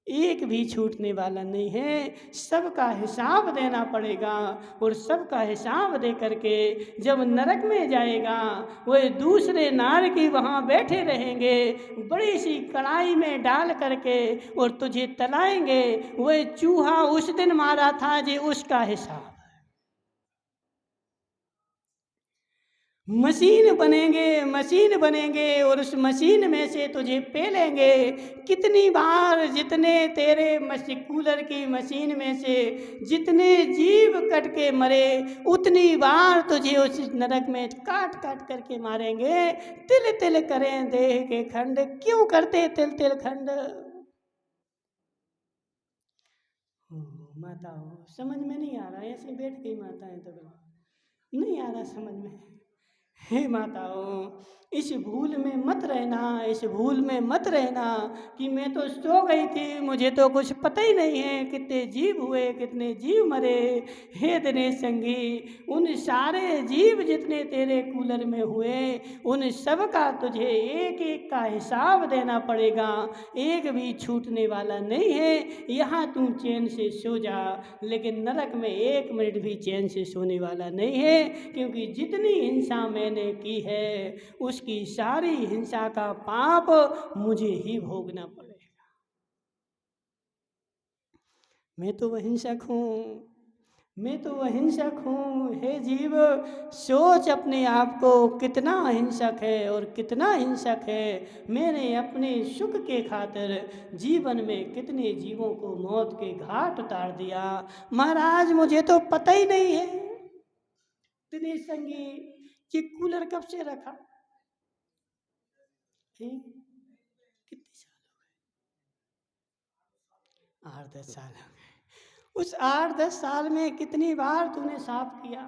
एक भी छूटने वाला नहीं है। सबका हिसाब देना पड़ेगा, और सबका हिसाब दे करके जब नरक में जाएगा, वह दूसरे नार की वहाँ बैठे रहेंगे बड़ी सी कढ़ाई में डाल करके, और तुझे तलाएंगे। वह चूहा उस दिन मारा था, जे उसका हिसाब। मशीन बनेंगे और उस मशीन में से तुझे पेलेंगे। कितनी बार जितने तेरे कूलर की मशीन में से जितने जीव कट के मरे, उतनी बार तुझे उस नरक में काट काट करके मारेंगे। तिल तिल करें देह के खंड, क्यों करते तिल तिल खंड। माता हो, समझ में नहीं आ रहा, ऐसे बैठ गई माताएं तो नहीं आ रहा समझ में। हे माताओं, इस भूल में मत रहना, इस भूल में मत रहना कि मैं तो सो गई थी, मुझे तो कुछ पता ही नहीं है कितने जीव हुए, कितने जीव मरे। हे दिनेश संगी, उन सारे जीव जितने तेरे कूलर में हुए, उन सब का तुझे एक एक का हिसाब देना पड़ेगा, एक भी छूटने वाला नहीं है। यहाँ तू चैन से सो जा, लेकिन नरक में 1 मिनट भी चैन से सोने वाला नहीं है, क्योंकि जितनी हिंसा मैंने की है उसकी सारी हिंसा का पाप मुझे ही भोगना पड़ेगा। मैं तो वह हिंसक हूँ, मैं तो वह हिंसक हूँ। हे जीव, सोच अपने आप को कितना हिंसक है और कितना हिंसक है। मैंने अपने सुख के खातिर जीवन में कितने जीवों को मौत के घाट उतार दिया। महाराज मुझे तो पता ही नहीं है। दिनेश संगी, ये कूलर कब से रखा है? कितने साल हो गए? 8-10 साल हो गए। उस 8-10 साल में कितनी बार तूने साफ किया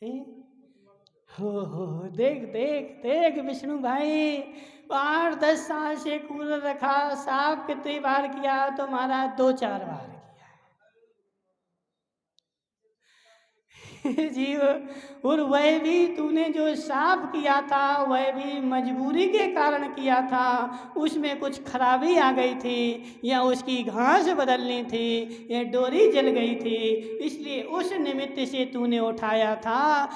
है? हो देख देख देख विष्णु भाई, 8-10 साल से कूलर रखा, साफ कितनी बार किया? तो महाराज 2-4 बार जीव। और वह भी तूने जो साफ किया था वह भी मजबूरी के कारण किया था, उसमें कुछ खराबी आ गई थी, या उसकी घास बदलनी थी, या डोरी जल गई थी, इसलिए उस निमित्त से तूने उठाया था।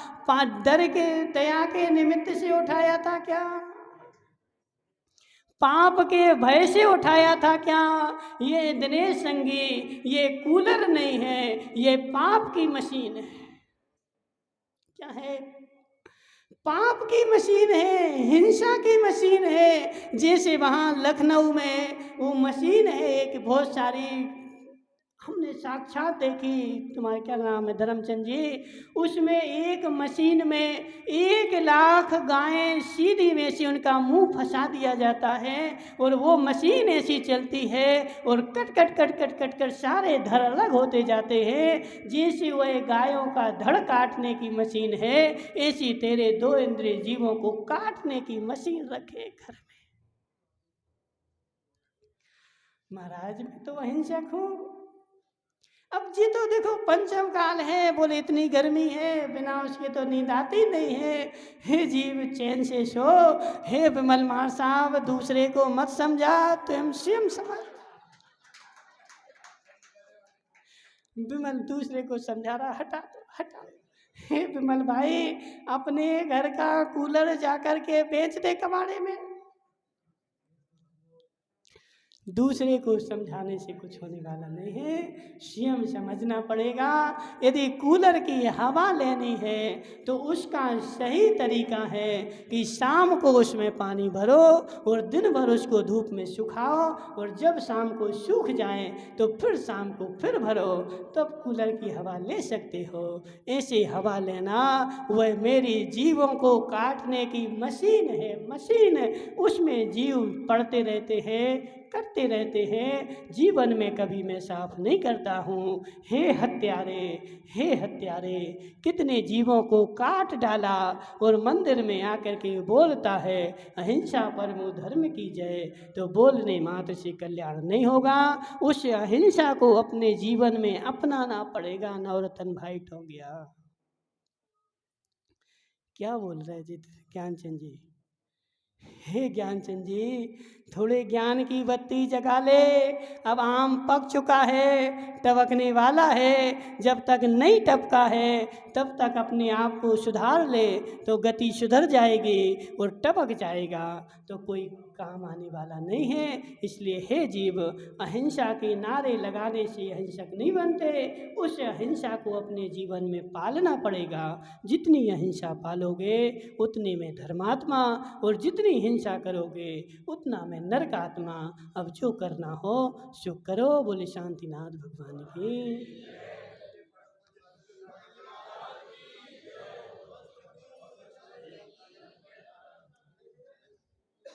डर के दया के निमित्त से उठाया था क्या? पाप के भय से उठाया था क्या? ये दिनेश संगी, ये कूलर नहीं है, ये पाप की मशीन है। क्या है? पाप की मशीन है, हिंसा की मशीन है। जैसे वहाँ लखनऊ में वो मशीन है एक, बहुत सारी हमने साक्षात देखी, तुम्हारे क्या नाम है, धर्मचंद जी, उसमें एक मशीन में 1 लाख गायें सीधी में से उनका मुंह फंसा दिया जाता है, और वो मशीन ऐसी चलती है और cut cut cut cut cut कर सारे धड़ अलग होते जाते हैं। जैसे वह गायों का धड़ काटने की मशीन है, ऐसी तेरे 2 इंद्रिय जीवों को काटने की मशीन रखे घर में। महाराज मैं तो अहिंसक हूँ। अब जी तो देखो पंचम काल है, बोले इतनी गर्मी है, बिना उसके तो नींद आती नहीं है। हे जीव चैन से सो। हे विमल मार साहब, दूसरे को मत समझा, तुम स्वयं समझ। विमल दूसरे को समझा रहा, हटा दो हटा दो। हे विमल भाई, अपने घर का कूलर जाकर के बेच दे कबाड़े में। दूसरे को समझाने से कुछ होने वाला नहीं है, स्वयं समझना पड़ेगा। यदि कूलर की हवा लेनी है तो उसका सही तरीका है कि शाम को उसमें पानी भरो और दिन भर उसको धूप में सुखाओ, और जब शाम को सूख जाए तो फिर शाम को फिर भरो, तब कूलर की हवा ले सकते हो। ऐसे हवा लेना वह मेरी जीवों को काटने की मशीन है, मशीन। उसमें जीव पड़ते रहते हैं, करते रहते हैं, जीवन में कभी मैं साफ नहीं करता हूँ। हे हत्यारे, हे हत्यारे, कितने जीवों को काट डाला, और मंदिर में आकर के बोलता है अहिंसा परमो धर्म की जय, तो बोलने मात्र से कल्याण नहीं होगा। उस अहिंसा को अपने जीवन में अपनाना पड़ेगा। नवरत्न भाई हो गया। क्या बोल रहे जी ज्ञानचंद जी? हे ज्ञानचंद जी, थोड़े ज्ञान की बत्ती जगा ले। अब आम पक चुका है, टपकने वाला है। जब तक नहीं टपका है तब तक अपने आप को सुधार ले, तो गति सुधर जाएगी और टपक जाएगा तो कोई काम आने वाला नहीं है। इसलिए हे जीव, अहिंसा के नारे लगाने से अहिंसक नहीं बनते। उस अहिंसा को अपने जीवन में पालना पड़ेगा। जितनी अहिंसा पालोगे उतने में धर्मात्मा, और जितनी हिंसा करोगे उतना में नरक आत्मा। अब जो करना हो सो करो। बोले शांतिनाथ भगवान की।